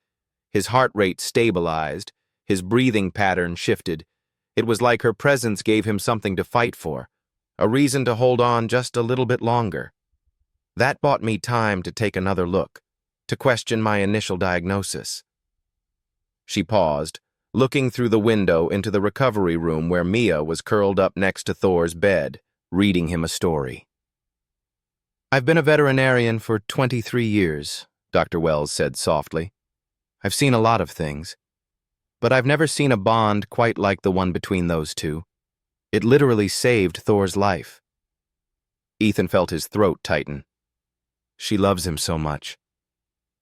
His heart rate stabilized, his breathing pattern shifted. It was like her presence gave him something to fight for, a reason to hold on just a little bit longer. That bought me time to take another look, to question my initial diagnosis. She paused, looking through the window into the recovery room where Mia was curled up next to Thor's bed, reading him a story. "I've been a veterinarian for 23 years, Dr. Wells said softly. "I've seen a lot of things, but I've never seen a bond quite like the one between those two. It literally saved Thor's life." Ethan felt his throat tighten. "She loves him so much.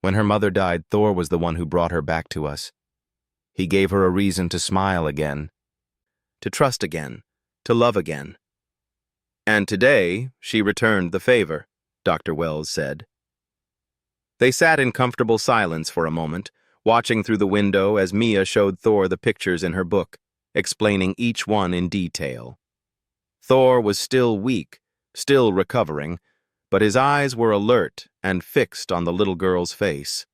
When her mother died, Thor was the one who brought her back to us. He gave her a reason to smile again, to trust again, to love again. And today, she returned the favor," Dr. Wells said. They sat in comfortable silence for a moment, watching through the window as Mia showed Thor the pictures in her book, explaining each one in detail. Thor was still weak, still recovering, but his eyes were alert and fixed on the little girl's face.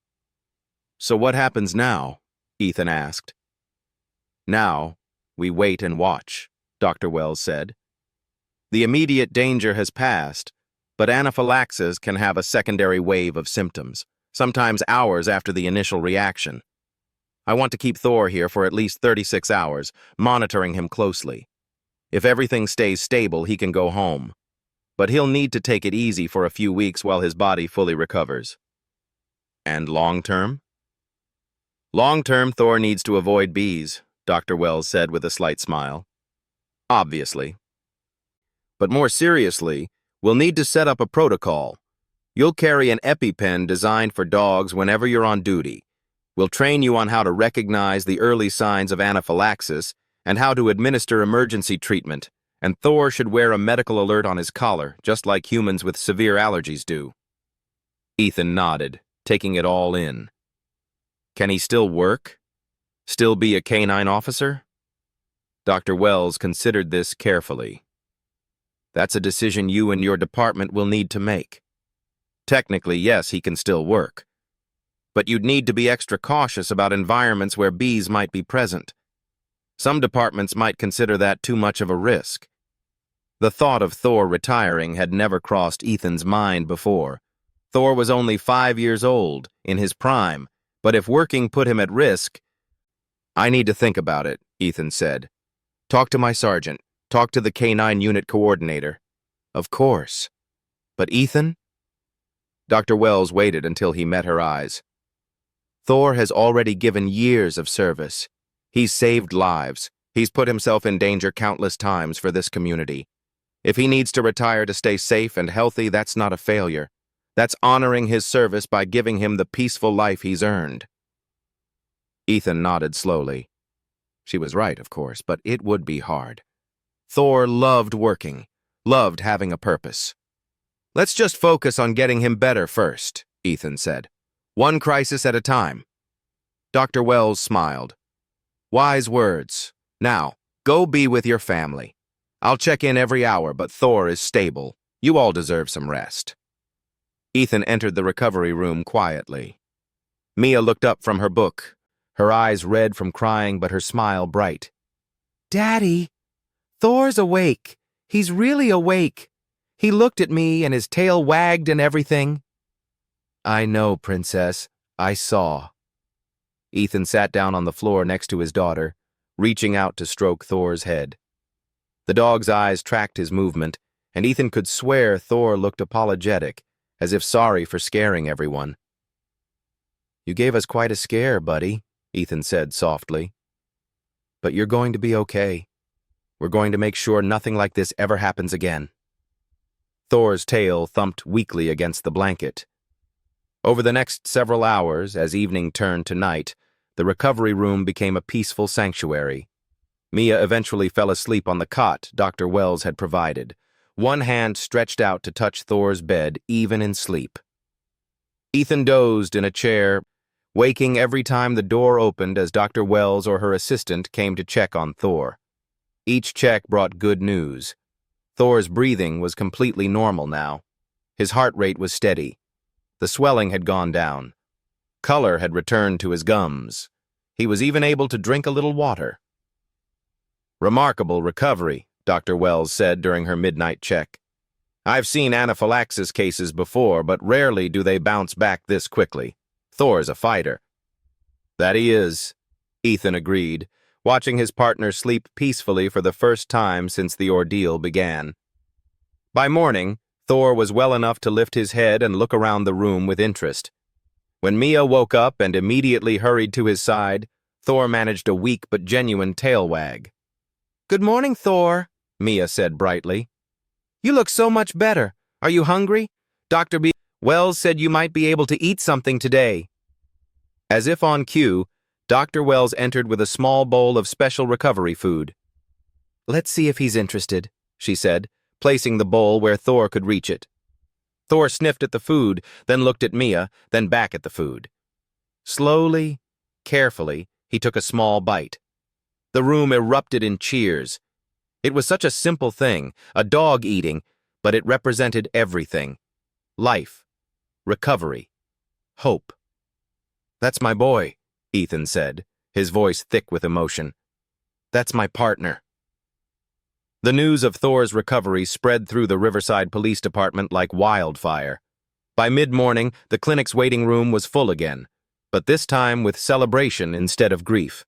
"So what happens now?" Ethan asked. "Now, we wait and watch," Dr. Wells said. "The immediate danger has passed, but anaphylaxis can have a secondary wave of symptoms, sometimes hours after the initial reaction. I want to keep Thor here for at least 36 hours, monitoring him closely. If everything stays stable, he can go home. But he'll need to take it easy for a few weeks while his body fully recovers." "And long-term?" "Long-term, Thor needs to avoid bees," Dr. Wells said with a slight smile. "Obviously. But more seriously, we'll need to set up a protocol. You'll carry an EpiPen designed for dogs whenever you're on duty. We'll train you on how to recognize the early signs of anaphylaxis and how to administer emergency treatment, and Thor should wear a medical alert on his collar, just like humans with severe allergies do." Ethan nodded, taking it all in. "Can he still work? Still be a canine officer?" Dr. Wells considered this carefully. "That's a decision you and your department will need to make. Technically, yes, he can still work. But you'd need to be extra cautious about environments where bees might be present. Some departments might consider that too much of a risk." The thought of Thor retiring had never crossed Ethan's mind before. Thor was only 5 years old, in his prime, but if working put him at risk— "I need to think about it," Ethan said. "Talk to my sergeant. Talk to the K9 unit coordinator." "Of course. But Ethan?" Dr. Wells waited until he met her eyes. "Thor has already given years of service. He's saved lives. He's put himself in danger countless times for this community. If he needs to retire to stay safe and healthy, that's not a failure. That's honoring his service by giving him the peaceful life he's earned." Ethan nodded slowly. She was right, of course, but it would be hard. Thor loved working, loved having a purpose. "Let's just focus on getting him better first," Ethan said. "One crisis at a time." Dr. Wells smiled. "Wise words. Now, go be with your family. I'll check in every hour, but Thor is stable. You all deserve some rest." Ethan entered the recovery room quietly. Mia looked up from her book, her eyes red from crying but her smile bright. "Daddy, Thor's awake. He's really awake. He looked at me and his tail wagged and everything." "I know, Princess. I saw." Ethan sat down on the floor next to his daughter, reaching out to stroke Thor's head. The dog's eyes tracked his movement, and Ethan could swear Thor looked apologetic, as if sorry for scaring everyone. "You gave us quite a scare, buddy," Ethan said softly. "But you're going to be okay. We're going to make sure nothing like this ever happens again." Thor's tail thumped weakly against the blanket. Over the next several hours, as evening turned to night, the recovery room became a peaceful sanctuary. Mia eventually fell asleep on the cot Dr. Wells had provided, one hand stretched out to touch Thor's bed even in sleep. Ethan dozed in a chair, waking every time the door opened as Dr. Wells or her assistant came to check on Thor. Each check brought good news. Thor's breathing was completely normal now. His heart rate was steady. The swelling had gone down. Color had returned to his gums. He was even able to drink a little water. "Remarkable recovery," Dr. Wells said during her midnight check. "I've seen anaphylaxis cases before, but rarely do they bounce back this quickly. Thor's a fighter." "That he is," Ethan agreed, watching his partner sleep peacefully for the first time since the ordeal began. By morning, Thor was well enough to lift his head and look around the room with interest. When Mia woke up and immediately hurried to his side, Thor managed a weak but genuine tail wag. "Good morning, Thor," Mia said brightly. "You look so much better. Are you hungry? Dr. B. Wells said you might be able to eat something today." As if on cue, Dr. Wells entered with a small bowl of special recovery food. "Let's see if he's interested," she said, placing the bowl where Thor could reach it. Thor sniffed at the food, then looked at Mia, then back at the food. Slowly, carefully, he took a small bite. The room erupted in cheers. It was such a simple thing, a dog eating, but it represented everything. Life, recovery, hope. "That's my boy," Ethan said, his voice thick with emotion. "That's my partner." The news of Thor's recovery spread through the Riverside Police Department like wildfire. By mid-morning, the clinic's waiting room was full again, but this time with celebration instead of grief.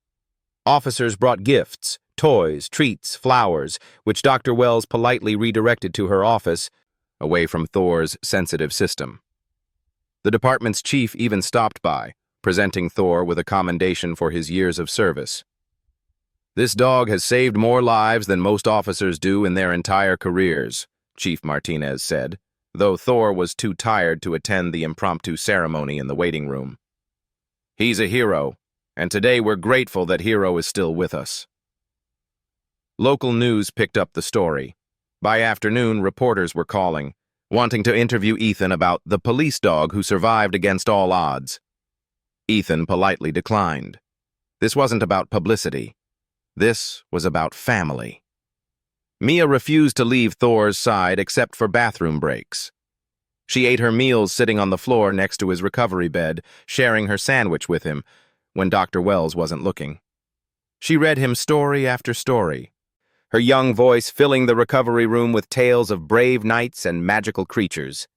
Officers brought gifts, toys, treats, flowers, which Dr. Wells politely redirected to her office, away from Thor's sensitive system. The department's chief even stopped by, presenting Thor with a commendation for his years of service. "This dog has saved more lives than most officers do in their entire careers," Chief Martinez said, though Thor was too tired to attend the impromptu ceremony in the waiting room. "He's a hero, and today we're grateful that Hero is still with us." Local news picked up the story. By afternoon, reporters were calling, wanting to interview Ethan about the police dog who survived against all odds. Ethan politely declined. This wasn't about publicity. This was about family. Mia refused to leave Thor's side except for bathroom breaks. She ate her meals sitting on the floor next to his recovery bed, sharing her sandwich with him, when Dr. Wells wasn't looking. She read him story after story, her young voice filling the recovery room with tales of brave knights and magical creatures.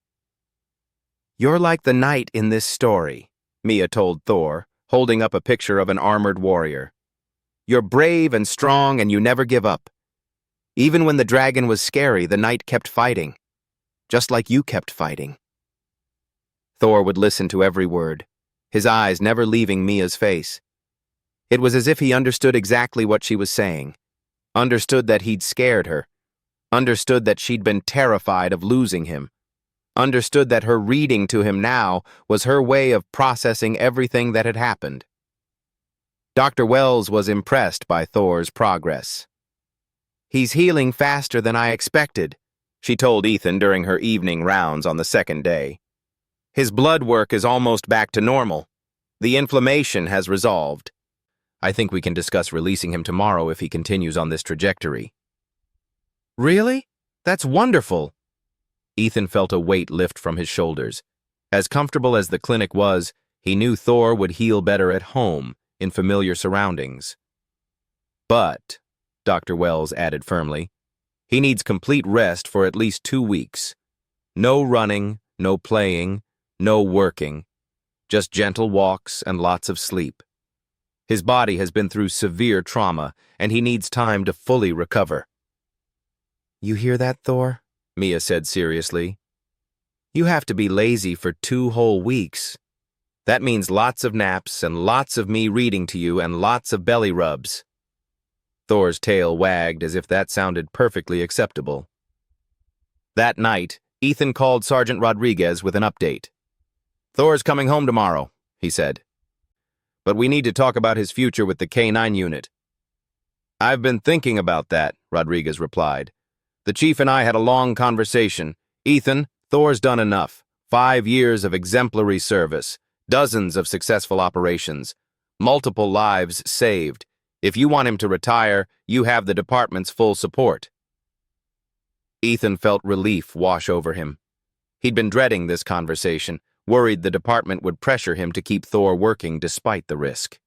"You're like the knight in this story," Mia told Thor, holding up a picture of an armored warrior. "You're brave and strong and you never give up. Even when the dragon was scary, the knight kept fighting. Just like you kept fighting." Thor would listen to every word, his eyes never leaving Mia's face. It was as if he understood exactly what she was saying, understood that he'd scared her, understood that she'd been terrified of losing him, understood that her reading to him now was her way of processing everything that had happened. Dr. Wells was impressed by Thor's progress. "He's healing faster than I expected," she told Ethan during her evening rounds on the second day. "His blood work is almost back to normal. The inflammation has resolved. I think we can discuss releasing him tomorrow if he continues on this trajectory." "Really? That's wonderful." Ethan felt a weight lift from his shoulders. As comfortable as the clinic was, he knew Thor would heal better at home, in familiar surroundings. "But," Dr. Wells added firmly, "he needs complete rest for at least 2 weeks. No running, no playing, no working. Just gentle walks and lots of sleep. His body has been through severe trauma, and he needs time to fully recover." "You hear that, Thor?" Mia said seriously. "You have to be lazy for 2 whole weeks. That means lots of naps and lots of me reading to you and lots of belly rubs." Thor's tail wagged as if that sounded perfectly acceptable. That night, Ethan called Sergeant Rodriguez with an update. "Thor's coming home tomorrow," he said. "But we need to talk about his future with the K-9 unit." "I've been thinking about that," Rodriguez replied. "The chief and I had a long conversation. Ethan, Thor's done enough. 5 years of exemplary service. Dozens of successful operations. Multiple lives saved. If you want him to retire, you have the department's full support." Ethan felt relief wash over him. He'd been dreading this conversation, worried the department would pressure him to keep Thor working despite the risk.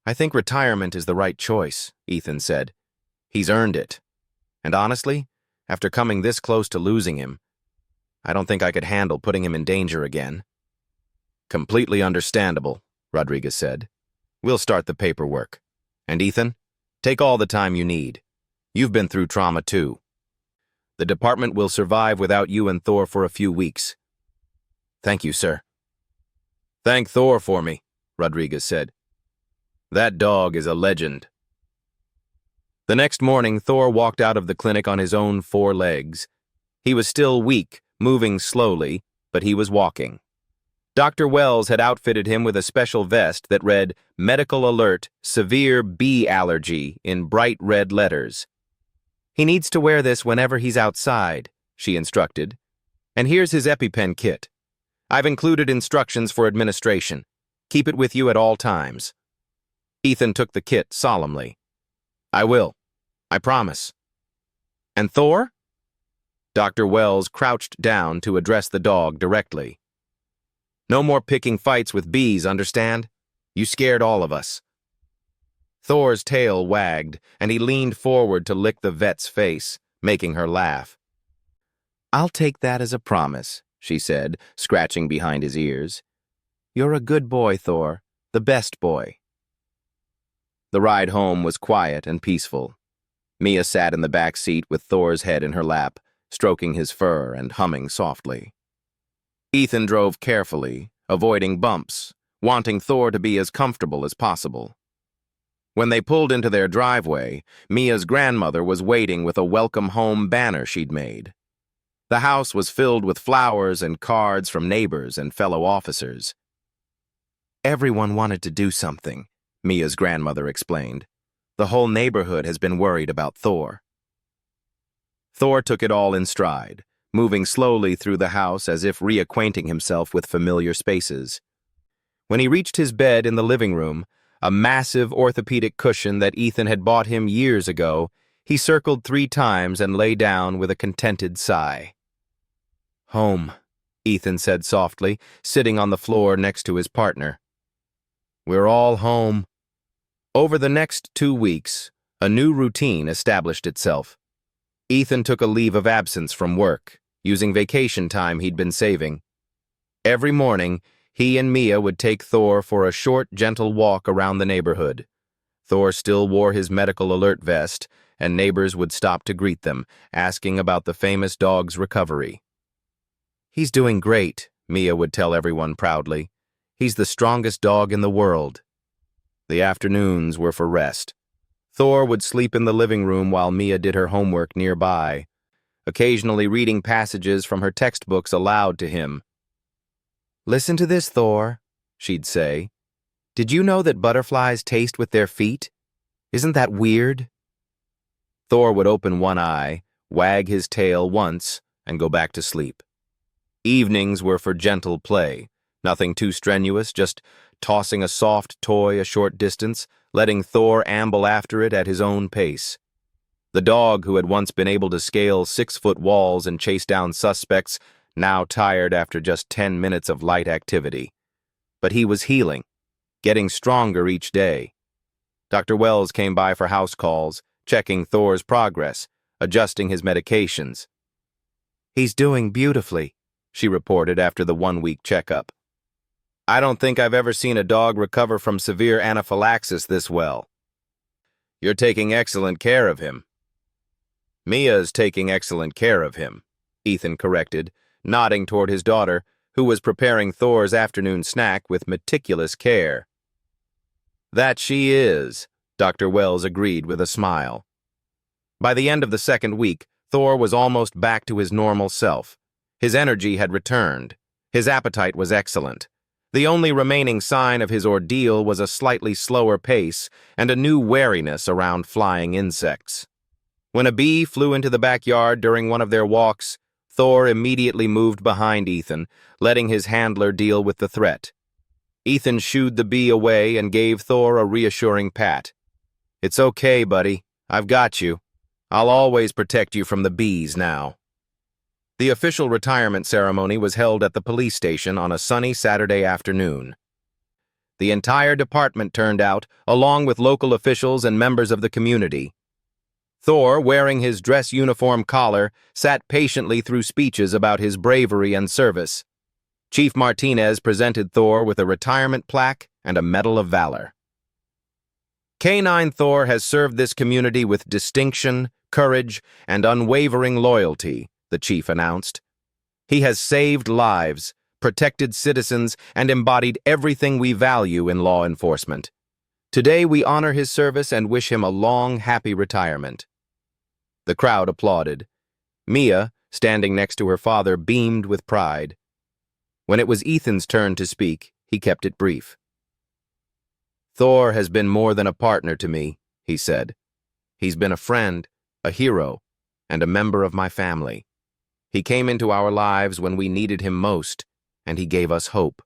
"I think retirement is the right choice," Ethan said. "He's earned it. And honestly, after coming this close to losing him, I don't think I could handle putting him in danger again." "Completely understandable," Rodriguez said. "We'll start the paperwork. And Ethan, take all the time you need. You've been through trauma too." The department will survive without you and Thor for a few weeks. Thank you, sir. Thank Thor for me, Rodriguez said. That dog is a legend. The next morning, Thor walked out of the clinic on his own 4 legs. He was still weak, moving slowly, but he was walking. Dr. Wells had outfitted him with a special vest that read, "Medical Alert, Severe Bee Allergy," in bright red letters. "He needs to wear this whenever he's outside," she instructed. "And here's his EpiPen kit. I've included instructions for administration. Keep it with you at all times." Ethan took the kit solemnly. "I will. I promise." "And Thor?" Dr. Wells crouched down to address the dog directly. "No more picking fights with bees, understand? You scared all of us." Thor's tail wagged, and he leaned forward to lick the vet's face, making her laugh. "I'll take that as a promise," she said, scratching behind his ears. "You're a good boy, Thor, the best boy." The ride home was quiet and peaceful. Mia sat in the back seat with Thor's head in her lap, stroking his fur and humming softly. Ethan drove carefully, avoiding bumps, wanting Thor to be as comfortable as possible. When they pulled into their driveway, Mia's grandmother was waiting with a welcome home banner she'd made. The house was filled with flowers and cards from neighbors and fellow officers. "Everyone wanted to do something," Mia's grandmother explained. "The whole neighborhood has been worried about Thor." Thor took it all in stride, moving slowly through the house as if reacquainting himself with familiar spaces. When he reached his bed in the living room, a massive orthopedic cushion that Ethan had bought him years ago, he circled 3 times and lay down with a contented sigh. "Home," Ethan said softly, sitting on the floor next to his partner. "We're all home." Over the next 2 weeks, a new routine established itself. Ethan took a leave of absence from work, using vacation time he'd been saving. Every morning, he and Mia would take Thor for a short, gentle walk around the neighborhood. Thor still wore his medical alert vest, and neighbors would stop to greet them, asking about the famous dog's recovery. "He's doing great," Mia would tell everyone proudly. "He's the strongest dog in the world." The afternoons were for rest. Thor would sleep in the living room while Mia did her homework nearby, occasionally reading passages from her textbooks aloud to him. "Listen to this, Thor," she'd say. "Did you know that butterflies taste with their feet? Isn't that weird?" Thor would open one eye, wag his tail once, and go back to sleep. Evenings were for gentle play, nothing too strenuous, just tossing a soft toy a short distance, letting Thor amble after it at his own pace. The dog who had once been able to scale 6-foot walls and chase down suspects, now tired after just 10 minutes of light activity. But he was healing, getting stronger each day. Dr. Wells came by for house calls, checking Thor's progress, adjusting his medications. "He's doing beautifully," she reported after the 1-week checkup. "I don't think I've ever seen a dog recover from severe anaphylaxis this well." "You're taking excellent care of him." "Mia's taking excellent care of him," Ethan corrected, nodding toward his daughter, who was preparing Thor's afternoon snack with meticulous care. "That she is," Dr. Wells agreed with a smile. By the end of the 2nd week, Thor was almost back to his normal self. His energy had returned. His appetite was excellent. The only remaining sign of his ordeal was a slightly slower pace and a new wariness around flying insects. When a bee flew into the backyard during one of their walks, Thor immediately moved behind Ethan, letting his handler deal with the threat. Ethan shooed the bee away and gave Thor a reassuring pat. "It's okay, buddy. I've got you. I'll always protect you from the bees now." The official retirement ceremony was held at the police station on a sunny Saturday afternoon. The entire department turned out, along with local officials and members of the community. Thor, wearing his dress uniform collar, sat patiently through speeches about his bravery and service. Chief Martinez presented Thor with a retirement plaque and a Medal of Valor. Canine Thor has served this community with distinction, courage, and unwavering loyalty, the chief announced. He has saved lives, protected citizens, and embodied everything we value in law enforcement. Today we honor his service and wish him a long, happy retirement. The crowd applauded. Mia, standing next to her father, beamed with pride. When it was Ethan's turn to speak, he kept it brief. Thor has been more than a partner to me, he said. He's been a friend, a hero, and a member of my family. He came into our lives when we needed him most, and he gave us hope.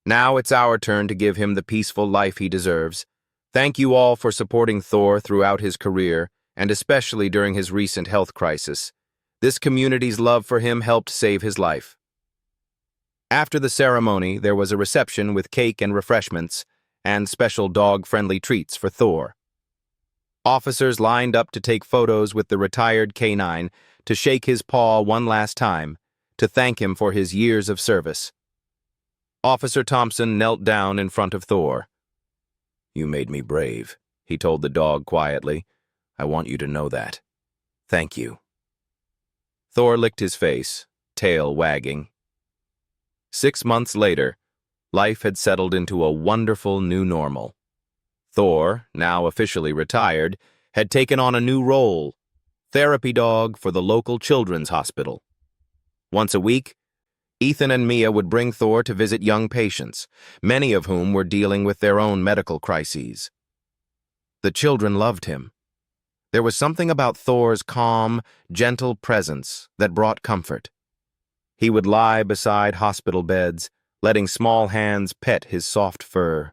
Now it's our turn to give him the peaceful life he deserves. Thank you all for supporting Thor throughout his career, and especially during his recent health crisis. This community's love for him helped save his life. After the ceremony, there was a reception with cake and refreshments, and special dog-friendly treats for Thor. Officers lined up to take photos with the retired canine, to shake his paw one last time, to thank him for his years of service. Officer Thompson knelt down in front of Thor. "You made me brave," he told the dog quietly. "I want you to know that. Thank you." Thor licked his face, tail wagging. 6 months later, life had settled into a wonderful new normal. Thor, now officially retired, had taken on a new role, therapy dog for the local children's hospital. Once a week, Ethan and Mia would bring Thor to visit young patients, many of whom were dealing with their own medical crises. The children loved him. There was something about Thor's calm, gentle presence that brought comfort. He would lie beside hospital beds, letting small hands pet his soft fur.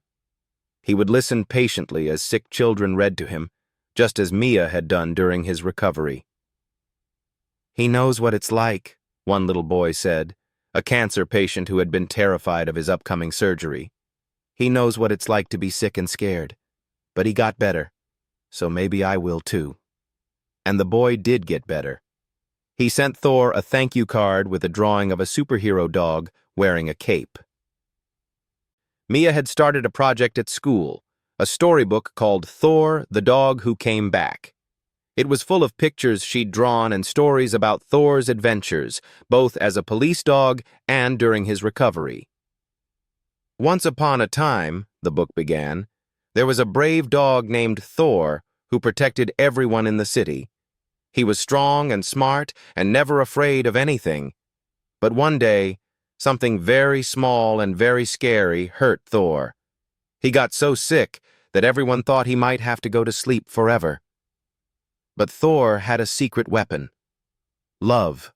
He would listen patiently as sick children read to him, just as Mia had done during his recovery. "He knows what it's like," one little boy said, a cancer patient who had been terrified of his upcoming surgery. "He knows what it's like to be sick and scared. But he got better, so maybe I will too." And the boy did get better. He sent Thor a thank you card with a drawing of a superhero dog wearing a cape. Mia had started a project at school, a storybook called Thor, the Dog Who Came Back. It was full of pictures she'd drawn and stories about Thor's adventures, both as a police dog and during his recovery. "Once upon a time," the book began, "there was a brave dog named Thor who protected everyone in the city. He was strong and smart and never afraid of anything. But one day, something very small and very scary hurt Thor. He got so sick that everyone thought he might have to go to sleep forever. But Thor had a secret weapon: love.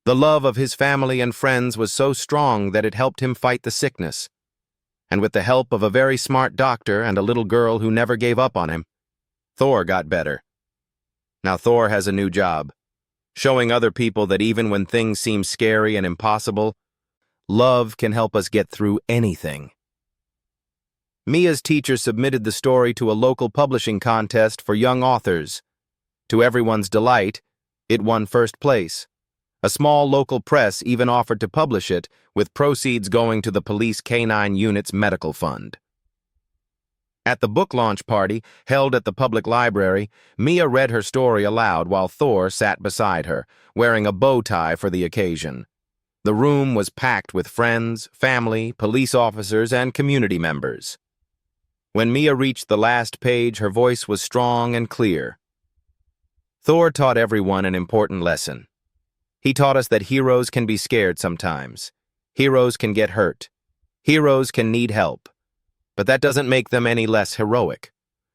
The love of his family and friends was so strong that it helped him fight the sickness. And with the help of a very smart doctor and a little girl who never gave up on him, Thor got better. Now Thor has a new job, showing other people that even when things seem scary and impossible, love can help us get through anything." Mia's teacher submitted the story to a local publishing contest for young authors. To everyone's delight, it won first place. A small local press even offered to publish it, with proceeds going to the police canine unit's medical fund. At the book launch party, held at the public library, Mia read her story aloud while Thor sat beside her, wearing a bow tie for the occasion. The room was packed with friends, family, police officers, and community members. When Mia reached the last page, her voice was strong and clear. "Thor taught everyone an important lesson. He taught us that heroes can be scared sometimes. Heroes can get hurt. Heroes can need help. But that doesn't make them any less heroic.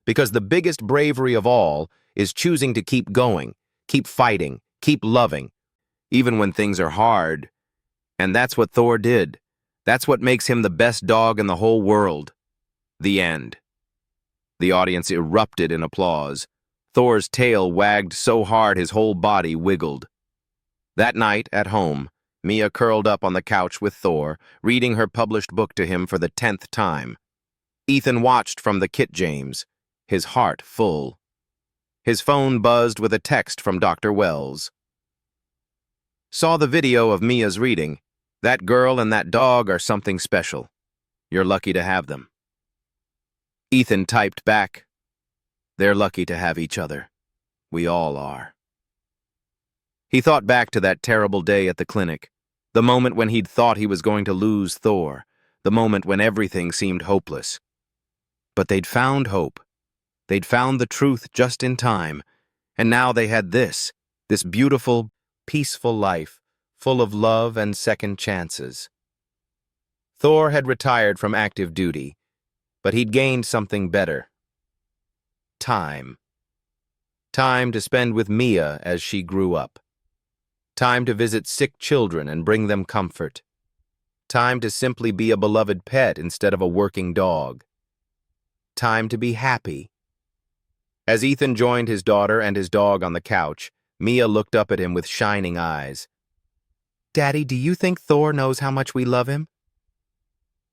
Because the biggest bravery of all is choosing to keep going, keep fighting, keep loving, even when things are hard. And that's what Thor did. That's what makes him the best dog in the whole world." The end. The audience erupted in applause. Thor's tail wagged so hard his whole body wiggled. That night, at home, Mia curled up on the couch with Thor, reading her published book to him for the 10th time. Ethan watched from the Kit James, his heart full. His phone buzzed with a text from Dr. Wells. "Saw the video of Mia's reading. That girl and that dog are something special. You're lucky to have them." Ethan typed back, "They're lucky to have each other. We all are." He thought back to that terrible day at the clinic, the moment when he'd thought he was going to lose Thor, the moment when everything seemed hopeless. But they'd found hope. They'd found the truth just in time, and now they had this beautiful, peaceful life, full of love and second chances. Thor had retired from active duty, but he'd gained something better. Time. Time to spend with Mia as she grew up. Time to visit sick children and bring them comfort. Time to simply be a beloved pet instead of a working dog. Time to be happy. As Ethan joined his daughter and his dog on the couch, Mia looked up at him with shining eyes. "Daddy, do you think Thor knows how much we love him?"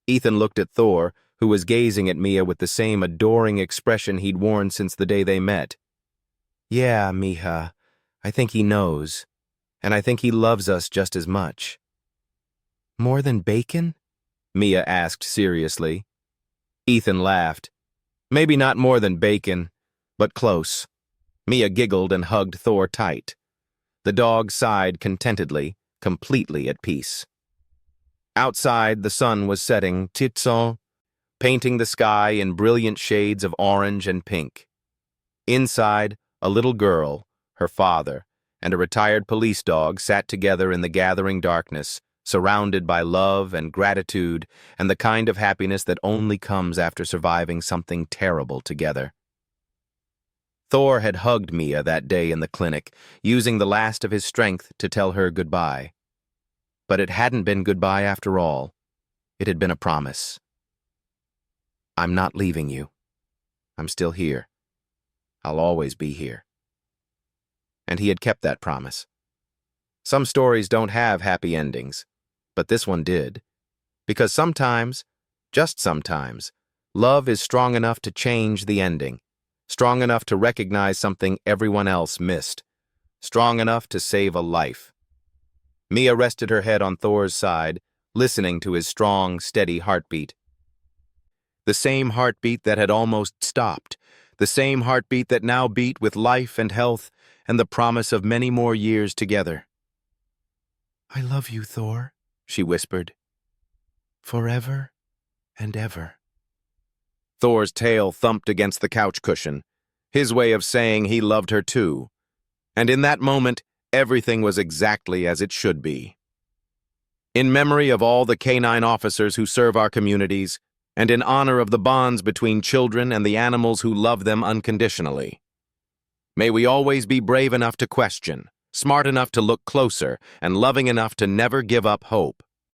Ethan looked at Thor, who was gazing at Mia with the same adoring expression he'd worn since the day they met. "Yeah, Mija, I think he knows, and I think he loves us just as much." "More than bacon?" Mia asked seriously. Ethan laughed. "Maybe not more than bacon, but close." Mia giggled and hugged Thor tight. The dog sighed contentedly, completely at peace. Outside, the sun was setting, painting the sky in brilliant shades of orange and pink. Inside, a little girl, her father, and a retired police dog sat together in the gathering darkness, surrounded by love and gratitude and the kind of happiness that only comes after surviving something terrible together. Thor had hugged Mia that day in the clinic, using the last of his strength to tell her goodbye. But it hadn't been goodbye after all. It had been a promise. "I'm not leaving you. I'm still here. I'll always be here." And he had kept that promise. Some stories don't have happy endings, but this one did. Because sometimes, just sometimes, love is strong enough to change the ending, strong enough to recognize something everyone else missed, strong enough to save a life. Mia rested her head on Thor's side, listening to his strong, steady heartbeat. The same heartbeat that had almost stopped, the same heartbeat that now beat with life and health and the promise of many more years together. "I love you, Thor," she whispered. "Forever and ever." Thor's tail thumped against the couch cushion, his way of saying he loved her too. And in that moment, everything was exactly as it should be. In memory of all the canine officers who serve our communities, and in honor of the bonds between children and the animals who love them unconditionally, may we always be brave enough to question, smart enough to look closer, and loving enough to never give up hope.